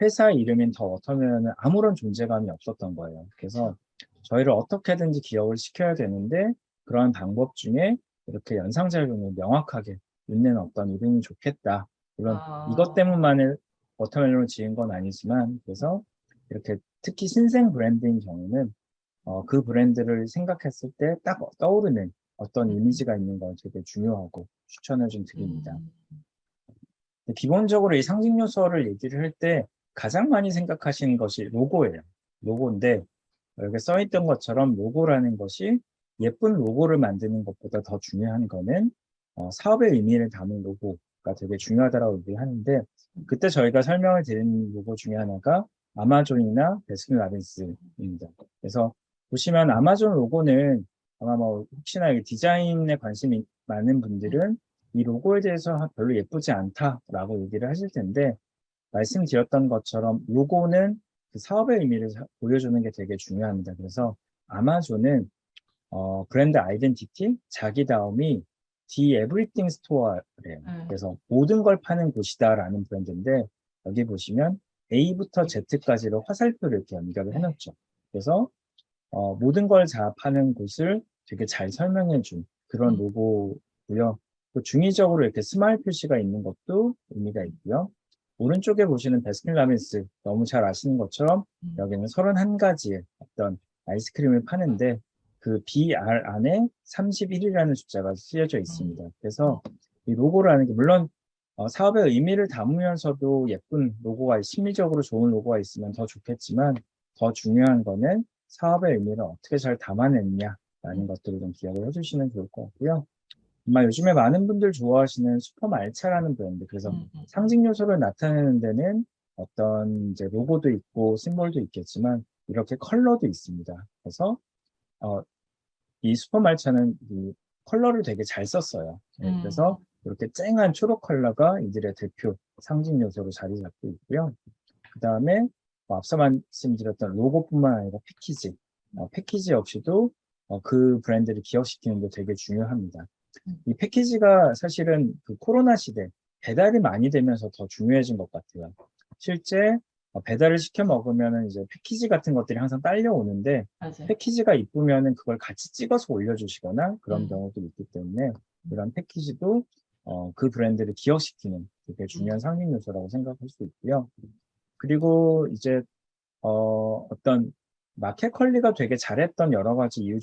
회사 이름인 더 워터멜론은 아무런 존재감이 없었던 거예요. 그쵸. 그래서 저희를 어떻게든지 기억을 시켜야 되는데 그러한 방법 중에 이렇게 연상작용을 명확하게 있는 어떤 이름이 좋겠다. 물론 이것 아, 때문만을 워터멜론을 지은 건 아니지만 그래서 이렇게 특히 신생 브랜드인 경우는 그 브랜드를 생각했을 때 딱 떠오르는 어떤 이미지가 있는 건 되게 중요하고 추천을 좀 드립니다. 음, 기본적으로 이 상징 요소를 얘기를 할 때 가장 많이 생각하시는 것이 로고예요. 로고인데 여기 써 있던 것처럼 로고라는 것이 예쁜 로고를 만드는 것보다 더 중요한 거는 사업의 의미를 담은 로고가 되게 중요하다고 얘기하는데 그때 저희가 설명을 드린 로고 중에 하나가 아마존이나 베스킨라빈스입니다. 그래서 보시면 아마존 로고는 아마 뭐 혹시나 디자인에 관심이 많은 분들은 이 로고에 대해서 별로 예쁘지 않다라고 얘기를 하실 텐데 말씀드렸던 것처럼 로고는 그 사업의 의미를 보여주는 게 되게 중요합니다. 그래서 아마존은 브랜드 아이덴티티, 자기다움이 The Everything Store래요. 그래서 모든 걸 파는 곳이다라는 브랜드인데 여기 보시면 A부터 Z까지로 화살표를 이렇게 연결을 해놓죠. 그래서 모든 걸 다 파는 곳을 되게 잘 설명해준 그런 로고고요. 또 중의적으로 이렇게 스마일 표시가 있는 것도 의미가 있고요. 오른쪽에 보시는 베스킨라빈스 너무 잘 아시는 것처럼 여기는 31가지의 어떤 아이스크림을 파는데 그 BR 안에 31이라는 숫자가 쓰여져 있습니다. 그래서 이 로고라는 게 물론 사업의 의미를 담으면서도 예쁜 로고가 심미적으로 좋은 로고가 있으면 더 좋겠지만 더 중요한 거는 사업의 의미를 어떻게 잘 담아냈냐라는 것들을 좀 기억을 해주시면 좋을 것 같고요. 정말 요즘에 많은 분들 좋아하시는 슈퍼말차라는 브랜드. 그래서 상징 요소를 나타내는 데는 어떤 이제 로고도 있고 심볼도 있겠지만 이렇게 컬러도 있습니다. 그래서 이 슈퍼말차는 이 컬러를 되게 잘 썼어요. 그래서 이렇게 쨍한 초록 컬러가 이들의 대표 상징 요소로 자리 잡고 있고요. 그 다음에 앞서 말씀드렸던 로고뿐만 아니라 패키지, 패키지 역시도 그 브랜드를 기억시키는 게 되게 중요합니다. 이 패키지가 사실은 그 코로나 시대 배달이 많이 되면서 더 중요해진 것 같아요. 실제 배달을 시켜 먹으면 이제 패키지 같은 것들이 항상 딸려오는데 맞아요. 패키지가 이쁘면은 그걸 같이 찍어서 올려주시거나 그런 경우도 있기 때문에 이런 패키지도 그 브랜드를 기억시키는 되게 중요한 상징 요소라고 생각할 수 있고요. 그리고 이제 어떤 마켓 컬리가 되게 잘했던 여러 이유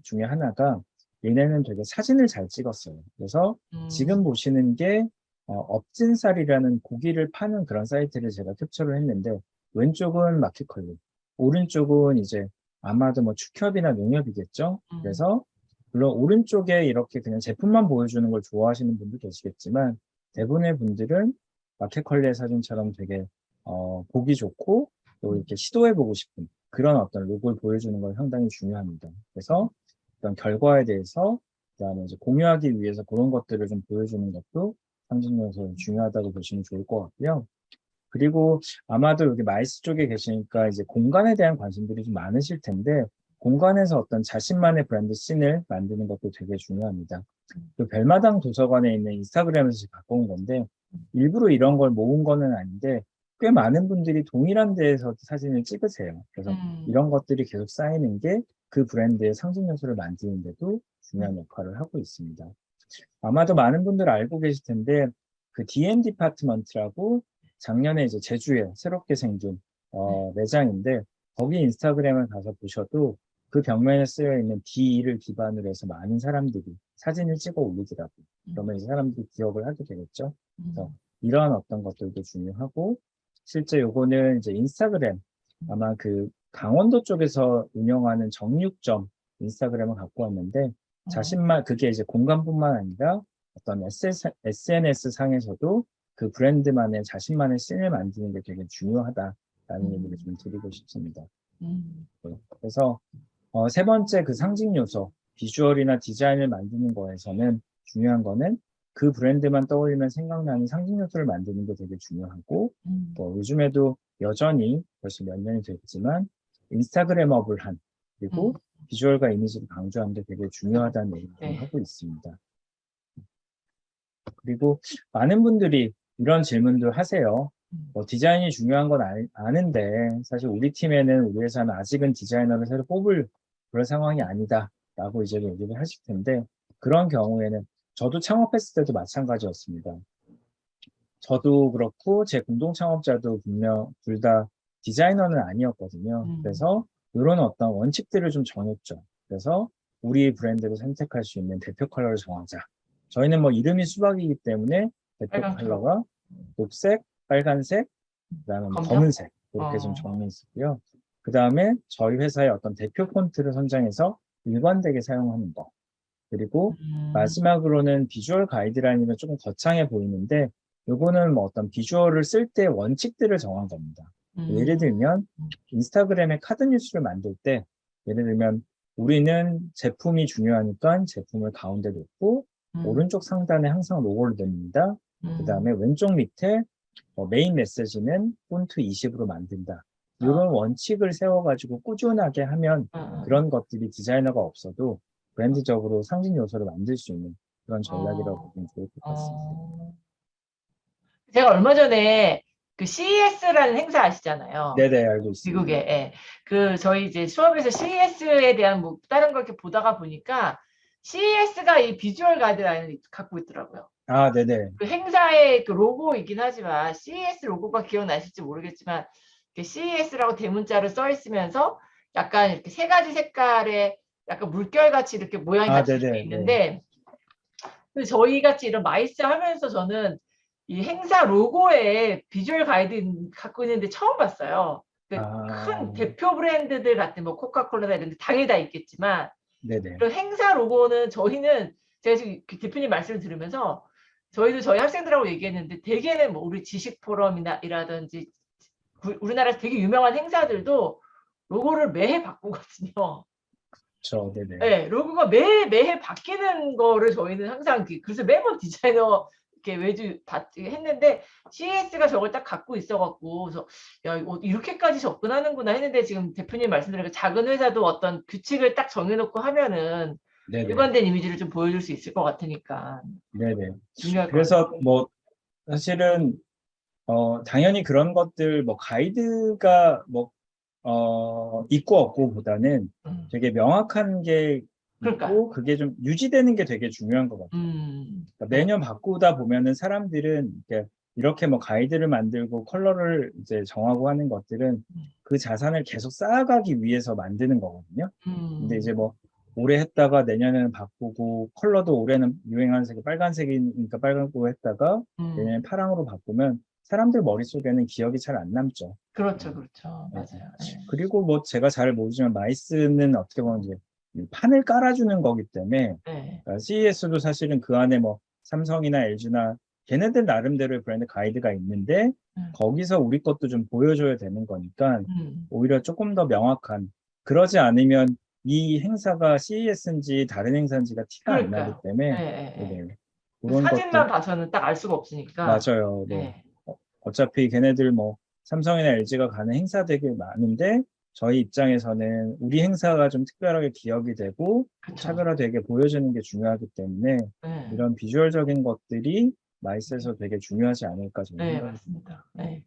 중에 하나가 얘네는 되게 사진을 잘 찍었어요. 그래서 지금 보시는 게 업진살이라는 고기를 파는 그런 사이트를 제가 캡처를 했는데 왼쪽은 마켓 컬리, 오른쪽은 이제 아마도 뭐 축협이나 농협이겠죠. 그래서 물론 오른쪽에 이렇게 그냥 제품만 보여주는 걸 좋아하시는 분도 계시겠지만 대부분의 분들은 마켓 컬리의 사진처럼 되게 보기 좋고 또 이렇게 시도해보고 싶은 그런 어떤 로고를 보여주는 건 상당히 중요합니다. 그래서 어떤 결과에 대해서 그다음에 이제 공유하기 위해서 그런 것들을 좀 보여주는 것도 상징 요소 중요하다고 보시면 좋을 것 같고요. 그리고 아마도 여기 마이스 쪽에 계시니까 이제 공간에 대한 관심들이 좀 많으실 텐데 공간에서 어떤 자신만의 브랜드 씬을 만드는 것도 되게 중요합니다. 그 별마당 도서관에 있는 인스타그램에서 갖고 온 건데 일부러 이런 걸 모은 거는 아닌데 꽤 많은 분들이 동일한 데에서 사진을 찍으세요. 그래서 이런 것들이 계속 쌓이는 게 그 브랜드의 상징 요소를 만드는데도 중요한 역할을 하고 있습니다. 아마도 많은 분들 알고 계실 텐데 그 DM 디파트먼트라고 작년에 이제 제주에 새롭게 생긴 매장인데 거기 인스타그램을 가서 보셔도 그 벽면에 쓰여 있는 D를 기반으로 해서 많은 사람들이 사진을 찍어 올리더라고요. 그러면 이제 사람들이 기억을 하게 되겠죠. 그래서 이러한 어떤 것들도 중요하고 실제 요거는 이제 인스타그램 아마 그 강원도 쪽에서 운영하는 정육점 인스타그램을 갖고 왔는데 자신만 그게 이제 공간뿐만 아니라 어떤 SNS 상에서도 그 브랜드만의 자신만의 씬을 만드는 게 되게 중요하다라는 얘기를 좀 드리고 싶습니다. 네. 그래서 세 번째 그 상징 요소, 비주얼이나 디자인을 만드는 거에서는 중요한 거는 그 브랜드만 떠올리면 생각나는 상징 요소를 만드는 게 되게 중요하고 요즘에도 여전히 벌써 몇 년이 됐지만 인스타그래머블한 그리고 비주얼과 이미지를 강조하는 게 되게 중요하다는 얘기를 하고 있습니다. 그리고 많은 분들이 이런 질문들 하세요. 디자인이 중요한 건 아는데 사실 우리 팀에는 우리 회사는 아직은 디자이너를 새로 뽑을 그런 상황이 아니다 라고 이제 얘기를 하실 텐데 그런 경우에는 저도 창업했을 때도 마찬가지였습니다. 저도 그렇고 제 공동 창업자도 분명 둘 다 디자이너는 아니었거든요. 그래서 이런 어떤 원칙들을 좀 정했죠. 그래서 우리 브랜드를 선택할 수 있는 대표 컬러를 정하자. 저희는 뭐 이름이 수박이기 때문에 대표 컬러가 녹색, 빨간색, 그다음에 뭐 검은색 이렇게 좀 정리했고요. 그 다음에 저희 회사의 어떤 대표 폰트를 선정해서 일관되게 사용하는 거. 그리고 음, 마지막으로는 비주얼 가이드라인이면 조금 거창해 보이는데 요거는 뭐 어떤 비주얼을 쓸 때 원칙들을 정한 겁니다. 음, 예를 들면 인스타그램에 카드 뉴스를 만들 때 예를 들면 우리는 제품이 중요하니까 제품을 가운데 놓고 음, 오른쪽 상단에 항상 로고를 넣습니다. 그 음, 다음에 왼쪽 밑에 메인 메시지는 폰트 20으로 만든다. 어, 이런 원칙을 세워가지고 꾸준하게 하면 어, 어, 그런 것들이 디자이너가 없어도 브랜드적으로 상징 요소를 만들 수 있는 그런 전략이라고 어, 보면 좋을 것 같습니다. 어. 제가 얼마 전에 그 CES라는 행사 아시잖아요. 네네, 알고 있습니다. 미국에. 예. 그 저희 이제 수업에서 CES에 대한 뭐 다른 걸 이렇게 보다가 보니까 CES가 이 비주얼 가이드라인을 갖고 있더라고요. 아, 네네. 그 행사의 그 로고이긴 하지만 CES 로고가 기억나실지 모르겠지만 CES라고 대문자로 써 있으면서 약간 이렇게 세 가지 색깔의 약간 물결같이 이렇게 모양이 아, 같이 이렇게 네네, 네. 있는데 저희 같이 이런 마이스 하면서 저는 이 행사 로고에 비주얼 가이드 갖고 있는데 처음 봤어요. 그 아, 큰 대표 브랜드들 같은 뭐 코카콜라나 이런 데 당연히 다 있겠지만 네네. 이런 행사 로고는 저희는 제가 지금 그 대표님 말씀을 들으면서 저희도 저희 학생들하고 얘기했는데 대개는 뭐 우리 지식 포럼이나 이라든지 우리나라에서 되게 유명한 행사들도 로고를 매해 바꾸거든요. 저, 네네. 네, 로고가 매해 바뀌는 거를 저희는 항상 그래서 매번 디자이너 이렇게 외주 했는데 CES가 저걸 딱 갖고 있어갖고 그래서 야 이렇게까지 접근하는구나 했는데 지금 대표님 말씀드린 작은 회사도 어떤 규칙을 딱 정해놓고 하면은 네네. 일관된 이미지를 좀 보여줄 수 있을 것 같으니까 네네. 중요할 것 같아요. 그래서 뭐, 사실은, 당연히 그런 것들, 뭐, 가이드가 뭐, 있고 없고 보다는 음, 되게 명확한 게 그러니까 있고 그게 좀 유지되는 게 되게 중요한 것 같아요. 그러니까 네, 매년 바꾸다 보면은 사람들은 이렇게 뭐 가이드를 만들고 컬러를 이제 정하고 하는 것들은 그 자산을 계속 쌓아가기 위해서 만드는 거거든요. 근데 이제 음, 뭐 올해 했다가 내년에는 바꾸고 컬러도 올해는 유행하는 색이 빨간색이니까 빨간색으로 했다가 내년에 음, 파랑으로 바꾸면 사람들 머릿속에는 기억이 잘 안 남죠. 그렇죠, 그렇죠, 네. 맞아요. 네, 그리고 뭐 제가 잘 모르지만 마이스는 어떻게 보면 이제 이 판을 깔아주는 거기 때문에 네, CES도 사실은 그 안에 뭐 삼성이나 LG나 걔네들 나름대로의 브랜드 가이드가 있는데 음, 거기서 우리 것도 좀 보여줘야 되는 거니까 음, 오히려 조금 더 명확한 그러지 않으면 이 행사가 CES인지 다른 행사인지가 티가 안 나기 그러니까요. 때문에 예, 예, 네네. 예. 그런 것들 사진만 봐서는 딱 알 수가 없으니까. 맞아요. 네. 예, 어차피 걔네들 뭐 삼성이나 LG가 가는 행사 되게 많은데 저희 입장에서는 우리 행사가 좀 특별하게 기억이 되고 그쵸. 차별화되게 보여주는 게 중요하기 때문에 예, 이런 비주얼적인 것들이 마이스에서 되게 중요하지 않을까 저는 예, 생각이 듭니다. 맞습니다. 예.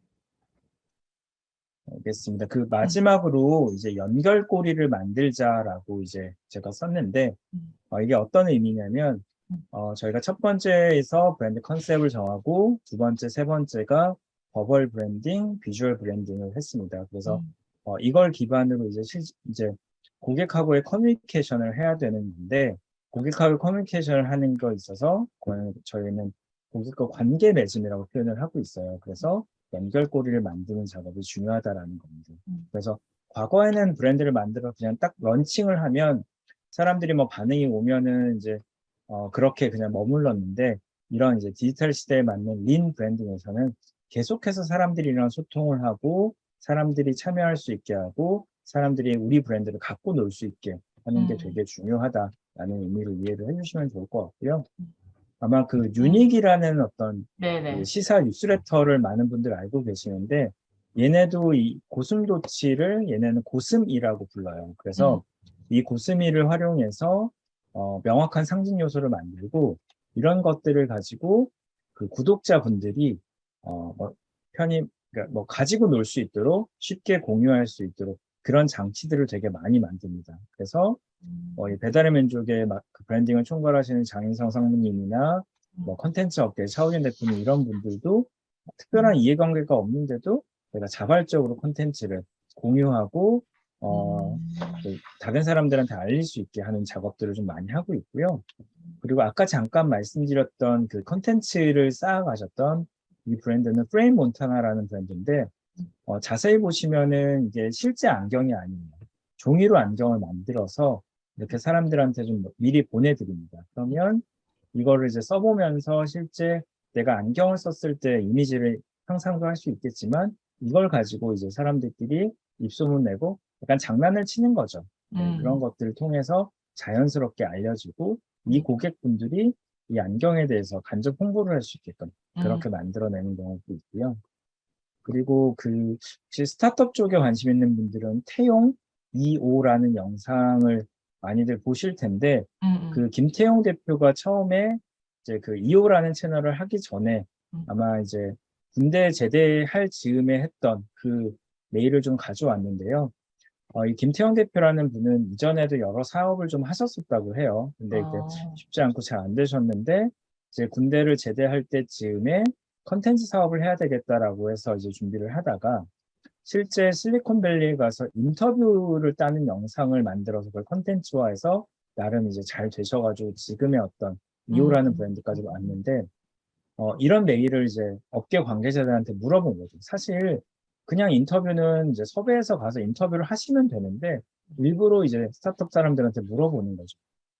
알겠습니다. 그 음, 마지막으로 이제 연결고리를 만들자라고 이제 제가 썼는데 음, 이게 어떤 의미냐면 음, 저희가 첫 번째에서 브랜드 컨셉을 정하고 두 번째, 세 번째가 버벌 브랜딩, 비주얼 브랜딩을 했습니다. 그래서 음, 이걸 기반으로 이제 고객하고의 커뮤니케이션을 해야 되는 건데 고객하고 커뮤니케이션을 하는 거 있어서 저희는 고객과 관계 맺음이라고 표현을 하고 있어요. 그래서 연결고리를 만드는 작업이 중요하다라는 겁니다. 음, 그래서 과거에는 브랜드를 만들어 그냥 딱 런칭을 하면 사람들이 뭐 반응이 오면은 이제 그렇게 그냥 머물렀는데 이런 이제 디지털 시대에 맞는 린 브랜딩에서는 계속해서 사람들이랑 소통을 하고 사람들이 참여할 수 있게 하고 사람들이 우리 브랜드를 갖고 놀 수 있게 하는 게 음, 되게 중요하다라는 의미로 이해를 해주시면 좋을 것 같고요. 아마 그 음. 유닉이라는 어떤 그 네네. 시사 뉴스레터를 많은 분들 알고 계시는데 얘네도 이 고슴도치를 얘네는 고슴이라고 불러요. 음, 그래서 이 고슴이를 활용해서 명확한 상징 요소를 만들고 이런 것들을 가지고 그 구독자분들이 뭐 편히 그러니까 뭐 가지고 놀 수 있도록 쉽게 공유할 수 있도록 그런 장치들을 되게 많이 만듭니다. 그래서 이 배달의 민족의 그 브랜딩을 총괄하시는 장인성 상무님이나 뭐 컨텐츠 업계 차우진 대표님 이런 분들도 특별한 음, 이해관계가 없는데도 내가 자발적으로 컨텐츠를 공유하고 그 다른 사람들한테 알릴 수 있게 하는 작업들을 좀 많이 하고 있고요. 그리고 아까 잠깐 말씀드렸던 그 컨텐츠를 쌓아가셨던 이 브랜드는 프레임 몬타나라는 브랜드인데 자세히 보시면은 이게 실제 안경이 아니에요. 종이로 안경을 만들어서 이렇게 사람들한테 좀 미리 보내드립니다. 그러면 이거를 이제 써보면서 실제 내가 안경을 썼을 때 이미지를 상상도 할 수 있겠지만 이걸 가지고 이제 사람들끼리 입소문 내고 약간 장난을 치는 거죠. 네, 그런 것들을 통해서 자연스럽게 알려지고 이 고객분들이 이 안경에 대해서 간접 홍보를 할 수 있게끔 그렇게 만들어내는 경우도 있고요. 그리고 혹시 스타트업 쪽에 관심 있는 분들은 태용 2호라는 영상을 많이들 보실 텐데, 그 김태용 대표가 처음에 이제 그 2호라는 채널을 하기 전에 아마 이제 군대 제대할 즈음에 했던 그 메일을 좀 가져왔는데요. 이 김태형 대표라는 분은 이전에도 여러 사업을 좀 하셨었다고 해요. 근데 이게 쉽지 않고 잘 안 되셨는데, 이제 군대를 제대할 때쯤에 컨텐츠 사업을 해야 되겠다라고 해서 이제 준비를 하다가, 실제 실리콘밸리에 가서 인터뷰를 따는 영상을 만들어서 그걸 컨텐츠화해서 나름 이제 잘 되셔가지고 지금의 어떤 이오라는 브랜드까지 왔는데, 이런 메일을 이제 업계 관계자들한테 물어본 거죠. 사실 그냥 인터뷰는 이제 섭외해서 가서 인터뷰를 하시면 되는데 일부러 이제 스타트업 사람들한테 물어보는 거죠.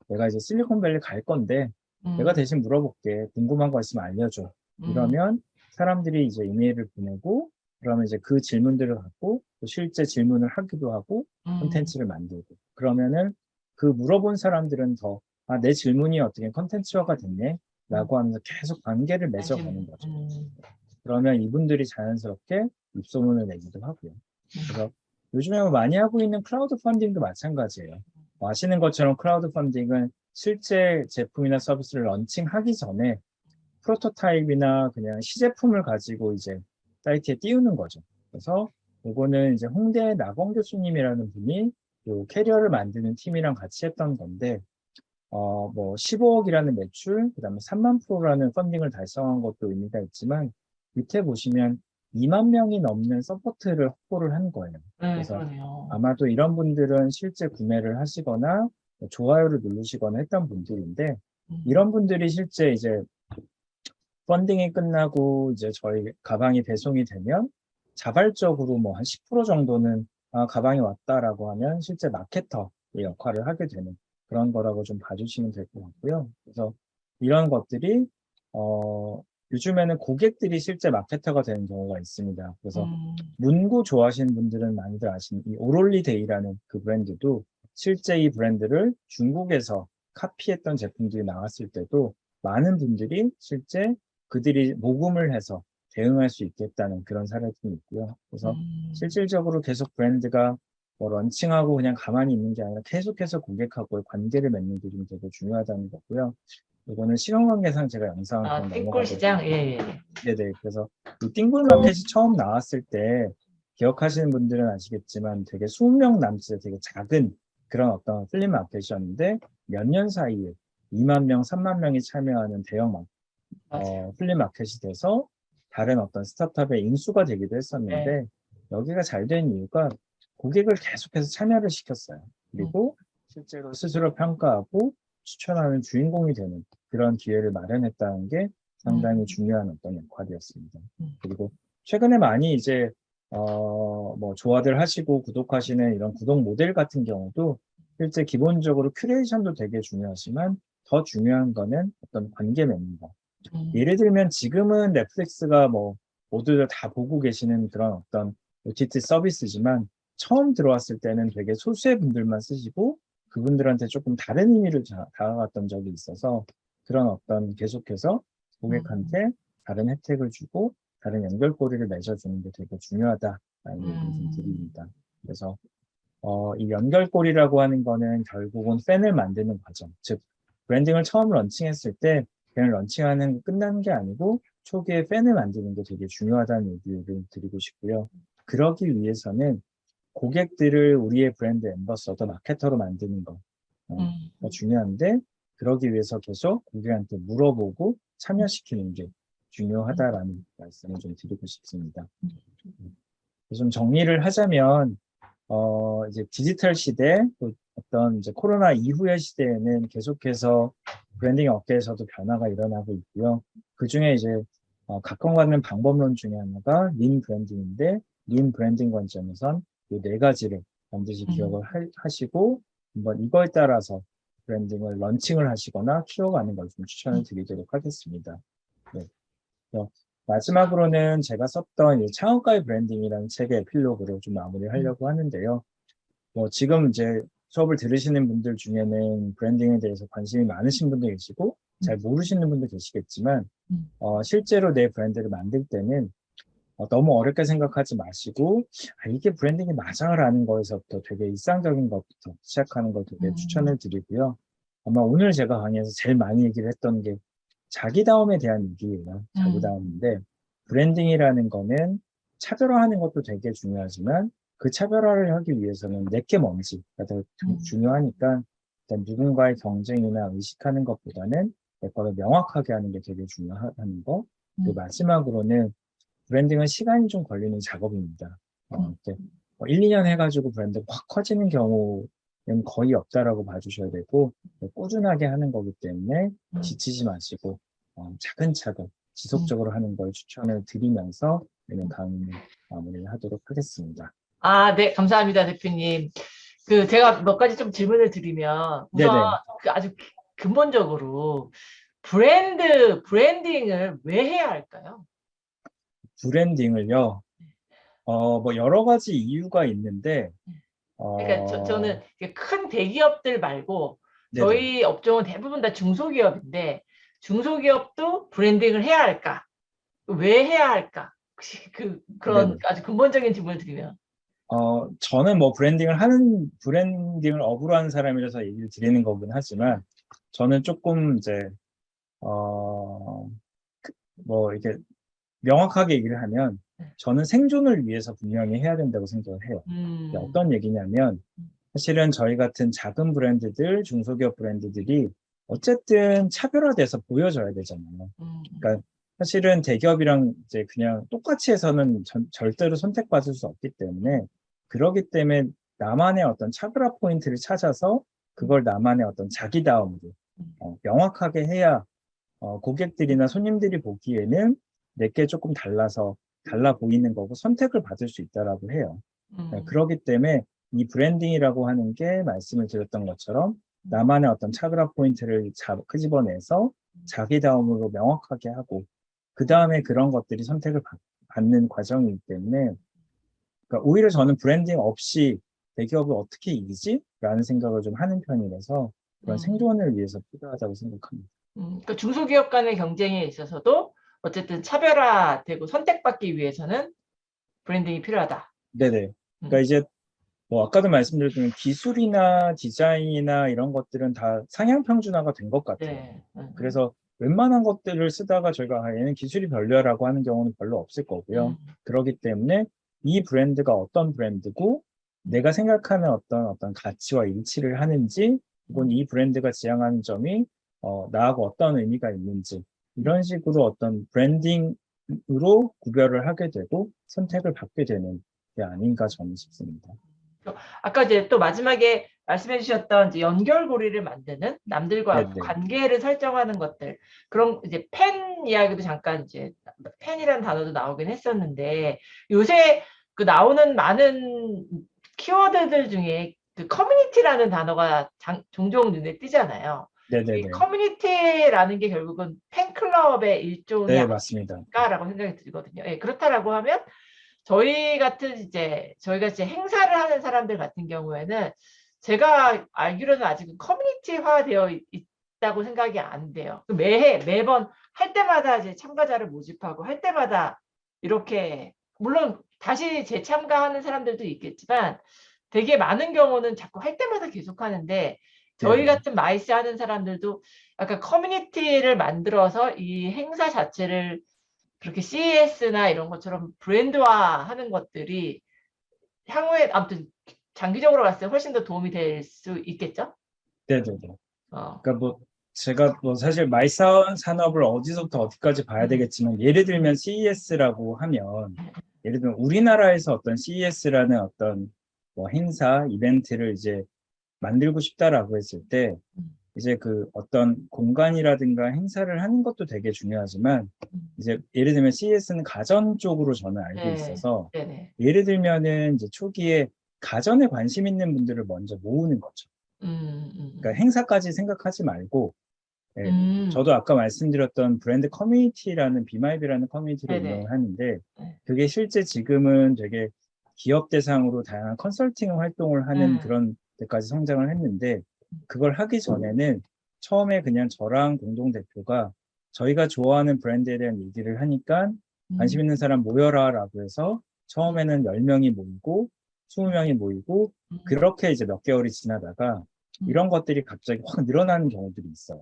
내가 이제 실리콘밸리 갈 건데 내가 대신 물어볼게. 궁금한 거 있으면 알려줘. 이러면 사람들이 이제 이메일을 보내고 그러면 이제 그 질문들을 갖고 또 실제 질문을 하기도 하고 콘텐츠를 만들고 그러면은 그 물어본 사람들은 더 내 질문이 어떻게 콘텐츠화가 됐네 라고 하면서 계속 관계를 맺어가는 거죠. 그러면 이분들이 자연스럽게 입소문을 내기도 하고요. 그래서 요즘에 많이 하고 있는 클라우드 펀딩도 마찬가지예요. 아시는 것처럼 클라우드 펀딩은 실제 제품이나 서비스를 런칭하기 전에 프로토타입이나 그냥 시제품을 가지고 이제 사이트에 띄우는 거죠. 그래서 이거는 이제 홍대 나건 교수님이라는 분이 요 캐리어를 만드는 팀이랑 같이 했던 건데, 뭐 15억이라는 매출, 그다음에 3만 프로라는 펀딩을 달성한 것도 의미가 있지만 밑에 보시면 2만 명이 넘는 서포트를 확보를 한 거예요. 그래서 그러네요. 아마도 이런 분들은 실제 구매를 하시거나 좋아요를 누르시거나 했던 분들인데 이런 분들이 실제 이제 펀딩이 끝나고 이제 저희 가방이 배송이 되면 자발적으로 뭐 한 10% 정도는 가방이 왔다라고 하면 실제 마케터의 역할을 하게 되는 그런 거라고 좀 봐주시면 될 것 같고요. 그래서 이런 것들이 요즘에는 고객들이 실제 마케터가 되는 경우가 있습니다. 그래서 문구 좋아하시는 분들은 많이들 아시는 이 오롤리 데이라는 그 브랜드도 실제 이 브랜드를 중국에서 카피했던 제품들이 나왔을 때도 많은 분들이 실제 그들이 모금을 해서 대응할 수 있겠다는 그런 사례도 있고요. 그래서 실질적으로 계속 브랜드가 뭐 런칭하고 그냥 가만히 있는 게 아니라 계속해서 고객하고의 관계를 맺는 게 좀 되게 중요하다는 거고요. 이거는 시간 관계상 제가 영상을 그냥 띵골 넘어가게 시장? 되는데, 예, 예. 네네. 그래서 이 띵굴마켓이 처음 나왔을 때 기억하시는 분들은 아시겠지만 되게 20명 남짓의 되게 작은 그런 어떤 플리마켓이었는데 몇 년 사이에 2만 명, 3만 명이 참여하는 대형 맞아요. 플리마켓이 돼서 다른 어떤 스타트업의 인수가 되기도 네. 했었는데 여기가 잘 된 이유가 고객을 계속해서 참여를 시켰어요. 그리고 실제로 스스로 평가하고 추천하는 주인공이 되는 그런 기회를 마련했다는 게 상당히 중요한 어떤 역할이었습니다. 그리고 최근에 많이 이제 뭐 좋아들 하시고 구독하시는 이런 구독 모델 같은 경우도 실제 기본적으로 큐레이션도 되게 중요하지만 더 중요한 거는 어떤 관계 맺는 거. 예를 들면 지금은 넷플릭스가 뭐 모두들 다 보고 계시는 그런 어떤 OTT 서비스지만 처음 들어왔을 때는 되게 소수의 분들만 쓰시고 그분들한테 조금 다른 의미를 다가갔던 적이 있어서 그런 어떤 계속해서 고객한테 다른 혜택을 주고 다른 연결고리를 맺어주는 게 되게 중요하다라는 얘기를 좀 드립니다. 그래서 이 연결고리라고 하는 거는 결국은 팬을 만드는 과정, 즉 브랜딩을 처음 런칭했을 때 그냥 런칭하는 게 끝나는 게 아니고 초기에 팬을 만드는 게 되게 중요하다는 얘기를 드리고 싶고요. 그러기 위해서는 고객들을 우리의 브랜드 앰버서더 마케터로 만드는 거가 중요한데 그러기 위해서 계속 고객한테 물어보고 참여시키는 게 중요하다라는 말씀을 좀 드리고 싶습니다. 좀 정리를 하자면 이제 디지털 시대, 또 어떤 이제 코로나 이후의 시대에는 계속해서 브랜딩 업계에서도 변화가 일어나고 있고요. 그 중에 이제 각광받는 방법론 중에 하나가 린 브랜딩인데, 린 브랜딩 관점에선 이 네 가지를 반드시 기억을 하시고 한번 이거에 따라서 브랜딩을 런칭을 하시거나 키워가는 걸 좀 추천을 드리도록 하겠습니다. 네. 마지막으로는 제가 썼던 이 창업가의 브랜딩이라는 책의 에필로그로 좀 마무리하려고 하는데요. 지금 이제 수업을 들으시는 분들 중에는 브랜딩에 대해서 관심이 많으신 분도 계시고 잘 모르시는 분도 계시겠지만 실제로 내 브랜드를 만들 때는 너무 어렵게 생각하지 마시고 이게 브랜딩이 맞아라는 거에서부터 되게 일상적인 것부터 시작하는 걸 되게 추천을 드리고요. 아마 오늘 제가 강의에서 제일 많이 얘기를 했던 게 자기다움에 대한 얘기예요. 자기다움인데 브랜딩이라는 거는 차별화하는 것도 되게 중요하지만 그 차별화를 하기 위해서는 내게 뭔지가 더 중요하니까 일단 누군가의 경쟁이나 의식하는 것보다는 내 거를 명확하게 하는 게 되게 중요하다는 거. 그리고 마지막으로는 브랜딩은 시간이 좀 걸리는 작업입니다. 이렇게 1, 2년 해가지고 브랜드가 확 커지는 경우는 거의 없다라고 봐주셔야 되고 꾸준하게 하는 거기 때문에 지치지 마시고 차근차근 지속적으로 하는 걸 추천을 드리면서 오늘 강의를 마무리를 하도록 하겠습니다. 네, 감사합니다, 대표님. 제가 몇 가지 좀 질문을 드리면, 우선 네네. 아주 근본적으로 브랜딩을 왜 해야 할까요? 브랜딩을요. 여러 가지 이유가 있는데 그러니까 저는 큰 대기업들 말고 네네. 저희 업종은 대부분 다 중소기업인데 중소기업도 브랜딩을 해야 할까? 왜 해야 할까? 혹시 그런 네네. 아주 근본적인 질문을 드리면. 저는 브랜딩을 업으로 하는 사람이라서 얘기를 드리는 거긴 하지만, 저는 조금 이제, 이렇게 명확하게 얘기를 하면, 저는 생존을 위해서 분명히 해야 된다고 생각을 해요. 이게 어떤 얘기냐면, 사실은 저희 같은 작은 브랜드들, 중소기업 브랜드들이 어쨌든 차별화돼서 보여져야 되잖아요. 그러니까 사실은 대기업이랑 이제 그냥 똑같이 해서는 절대로 선택받을 수 없기 때문에 그러기 때문에 나만의 어떤 차별화 포인트를 찾아서 그걸 나만의 어떤 자기다움으로 명확하게 해야 고객들이나 손님들이 보기에는 내게 조금 달라 보이는 거고 선택을 받을 수 있다라고 해요. 그렇기 때문에 이 브랜딩이라고 하는 게 말씀을 드렸던 것처럼 나만의 어떤 차별화 포인트를 끄집어내서 자기다움으로 명확하게 하고 그 다음에 그런 것들이 선택을 받는 과정이기 때문에 그러니까 오히려 저는 브랜딩 없이 대기업을 어떻게 이기지? 라는 생각을 좀 하는 편이라서 그런 생존을 위해서 필요하다고 생각합니다. 그러니까 중소기업 간의 경쟁에 있어서도 어쨌든 차별화되고 선택받기 위해서는 브랜딩이 필요하다. 네네. 그러니까 이제 아까도 말씀드렸지만 기술이나 디자인이나 이런 것들은 다 상향 평준화가 된 것 같아요. 네. 그래서 웬만한 것들을 쓰다가 저희가 얘는 기술이 별로야라고 하는 경우는 별로 없을 거고요. 그렇기 때문에 이 브랜드가 어떤 브랜드고 내가 생각하는 어떤 가치와 일치를 하는지 혹은 이 브랜드가 지향하는 점이 나하고 어떤 의미가 있는지 이런 식으로 어떤 브랜딩으로 구별을 하게 되고 선택을 받게 되는 게 아닌가 저는 싶습니다. 아까 이제 또 마지막에 말씀해 주셨던 이제 연결고리를 만드는 남들과 네네. 관계를 설정하는 것들 그런 이제 팬 이야기도 잠깐 이제 팬이라는 단어도 나오긴 했었는데 요새 나오는 많은 키워드들 중에 커뮤니티라는 단어가 종종 눈에 띄잖아요. 이 네네네. 커뮤니티라는 게 결국은 팬클럽의 일종이 네, 맞습니다. 아닐까라고 생각이 들거든요. 예, 그렇다라고 하면 저희가 이제 행사를 하는 사람들 같은 경우에는 제가 알기로는 아직은 커뮤니티화되어 있다고 생각이 안 돼요. 매번 할 때마다 이제 참가자를 모집하고 할 때마다 이렇게 물론 다시 재참가하는 사람들도 있겠지만 되게 많은 경우는 자꾸 할 때마다 계속 하는데 저희 네네. 같은 마이스 하는 사람들도 약간 커뮤니티를 만들어서 이 행사 자체를 그렇게 CES나 이런 것처럼 브랜드화하는 것들이 향후에 아무튼 장기적으로 봤을 때 훨씬 더 도움이 될 수 있겠죠? 네네네. 어. 그러니까 제가 사실 산업을 어디서부터 어디까지 봐야 되겠지만 예를 들면 CES라고 하면 예를 들면 우리나라에서 어떤 CES라는 어떤 행사, 이벤트를 이제 만들고 싶다라고 했을 때 이제 그 어떤 공간이라든가 행사를 하는 것도 되게 중요하지만 이제 예를 들면 CES는 가전 쪽으로 저는 알고 네. 있어서 네네. 예를 들면은 이제 초기에 가전에 관심 있는 분들을 먼저 모으는 거죠. 그러니까 행사까지 생각하지 말고, 예, 음. 저도 아까 말씀드렸던 브랜드 커뮤니티라는 비마이비라는 커뮤니티를 네네. 운영을 하는데, 네. 그게 실제 지금은 되게 기업 대상으로 다양한 컨설팅 활동을 하는 그런 데까지 성장을 했는데, 그걸 하기 전에는 처음에 그냥 저랑 공동대표가 저희가 좋아하는 브랜드에 대한 얘기를 하니까 관심 있는 사람 모여라 라고 해서 처음에는 10명이 모이고 20명이 모이고 그렇게 이제 몇 개월이 지나다가 이런 것들이 갑자기 확 늘어나는 경우들이 있어요.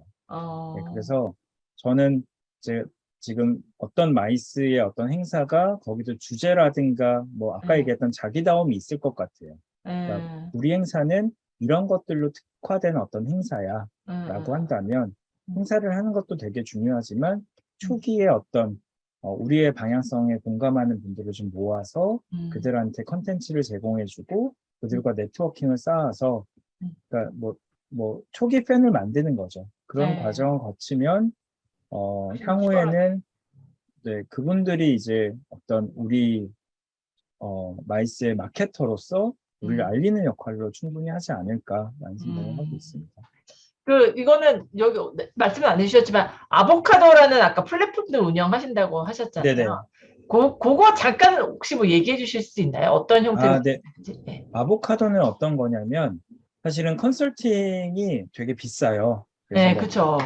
네, 그래서 저는 이제 지금 어떤 마이스의 어떤 행사가 거기도 주제라든가 뭐 아까 얘기했던 자기다움이 있을 것 같아요. 그러니까 우리 행사는 이런 것들로 특화된 어떤 행사야 라고 한다면 행사를 하는 것도 되게 중요하지만 초기에 어떤 우리의 방향성에 공감하는 분들을 좀 모아서 그들한테 컨텐츠를 제공해주고 그들과 네트워킹을 쌓아서 그러니까 뭐 초기 팬을 만드는 거죠. 그런 네. 과정을 거치면 훨씬 향후에는 네, 그분들이 이제 어떤 우리 마이스의 마케터로서 우리를 알리는 역할로 충분히 하지 않을까라는 생각을 하고 있습니다. 이거는 여기 말씀은 안 해주셨지만 아보카도라는 아까 플랫폼도 운영하신다고 하셨잖아요. 네네. 그거 잠깐 혹시 뭐 얘기해 주실 수 있나요? 어떤 형태로? 네. 네. 아보카도는 어떤 거냐면 사실은 컨설팅이 되게 비싸요. 그래서 네, 뭐 그쵸.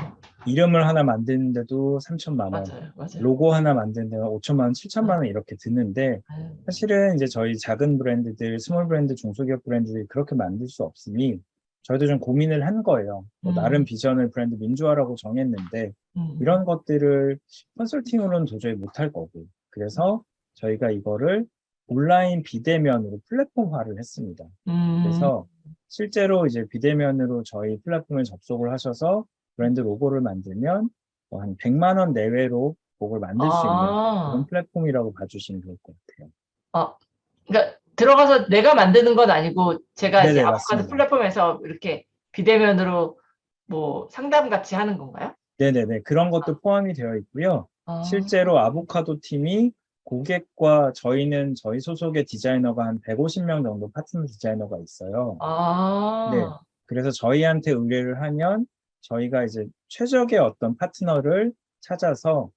이름을 하나 만드는데도 3천만 원, 맞아요. 로고 하나 만드는 데는 5천만 원, 7천만 원 이렇게 드는데 사실은 이제 저희 작은 브랜드들, 스몰 브랜드, 중소기업 브랜드들이 그렇게 만들 수 없으니 저희도 좀 고민을 한 거예요. 뭐 나름 비전을 브랜드 민주화라고 정했는데 이런 것들을 컨설팅으로는 도저히 못할 거고 그래서 저희가 이거를 온라인 비대면으로 플랫폼화를 했습니다. 그래서 실제로 이제 비대면으로 저희 플랫폼에 접속을 하셔서 브랜드 로고를 만들면 한 100만 원 내외로 곡을 만들 수 있는 그런 플랫폼이라고 봐주시면 좋을 것 같아요. 그러니까 들어가서 내가 만드는 건 아니고 제가 이제 네네, 아보카도 맞습니다. 플랫폼에서 이렇게 비대면으로 뭐 상담 같이 하는 건가요? 네네네. 그런 것도 포함이 되어 있고요. 실제로 아보카도 팀이 고객과 저희 소속의 디자이너가 한 150명 정도 파트너 디자이너가 있어요. 네. 그래서 저희한테 의뢰를 하면 저희가 이제 최적의 어떤 파트너를 찾아서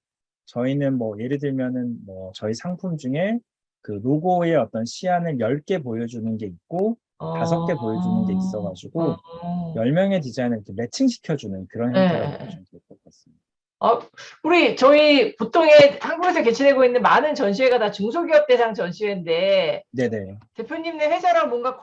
저희는 뭐 예를 들면은 뭐 저희 상품 중에 그 로고의 어떤 시안을 10개 보여주는 게 있고 5개 보여주는 게 있어가지고 10명의 디자인을 이렇게 매칭시켜주는 그런 형태라고 보시면 될 것 같습니다. 저희 보통의 한국에서 개최되고 있는 많은 전시회가 다 중소기업 대상 전시회인데 네네. 대표님네 회사랑 뭔가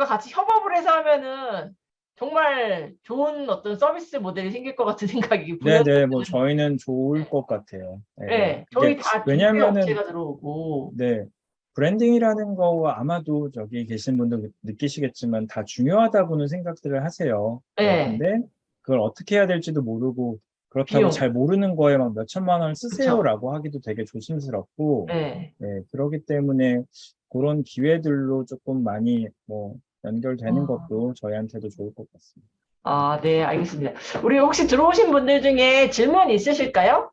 같이 협업을 해서 하면은 정말 좋은 어떤 서비스 모델이 생길 것 같은 생각이 네네. 뭐 부연되는. 저희는 좋을 네. 것 같아요. 네. 네, 이게 저희 다 중소기업 왜냐하면은 업체가 들어오고. 네. 브랜딩이라는 거 아마도 저기 계신 분도 느끼시겠지만 다 중요하다고는 생각들을 하세요. 네, 근데 그걸 어떻게 해야 될지도 모르고 그렇다고 비용. 잘 모르는 거에 막 몇천만 원을 그쵸. 쓰세요라고 하기도 되게 조심스럽고 네. 네, 그렇기 때문에 그런 기회들로 조금 많이 뭐 연결되는 것도 저희한테도 좋을 것 같습니다. 네, 알겠습니다. 우리 혹시 들어오신 분들 중에 질문 있으실까요?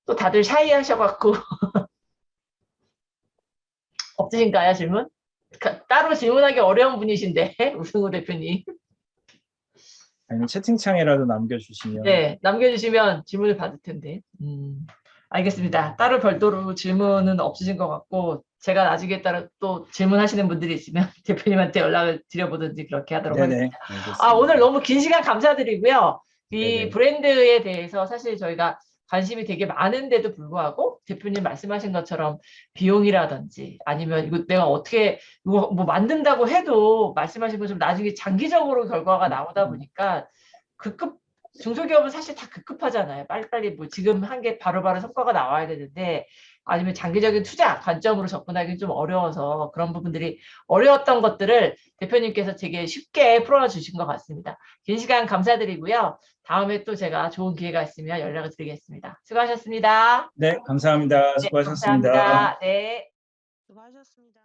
또 다들 샤이하셔갖고 없으신가요, 질문? 따로 질문하기 어려운 분이신데, 우승우 대표님. 아니면 채팅창에라도 남겨주시면 네, 남겨주시면 질문을 받을 텐데. 알겠습니다. 따로 별도로 질문은 없으신 것 같고, 제가 나중에 따라 또 질문하시는 분들이 있으면 대표님한테 연락을 드려보든지 그렇게 하도록 네네 하겠습니다. 오늘 알겠습니다. 너무 긴 시간 감사드리고요. 이 네네 브랜드에 대해서 사실 저희가 관심이 되게 많은데도 불구하고 대표님 말씀하신 것처럼 비용이라든지 아니면 이거 내가 어떻게 이거 뭐 만든다고 해도 말씀하신 것처럼 나중에 장기적으로 결과가 나오다 보니까 급급 중소기업은 사실 다 급급하잖아요. 빨리빨리 뭐 지금 한 게 바로바로 성과가 나와야 되는데 아니면 장기적인 투자 관점으로 접근하기 좀 어려워서 그런 부분들이 어려웠던 것들을 대표님께서 되게 쉽게 풀어 주신 것 같습니다. 긴 시간 감사드리고요. 다음에 또 제가 좋은 기회가 있으면 연락을 드리겠습니다. 수고하셨습니다. 네, 감사합니다. 네, 수고하셨습니다. 감사합니다. 네. 수고하셨습니다.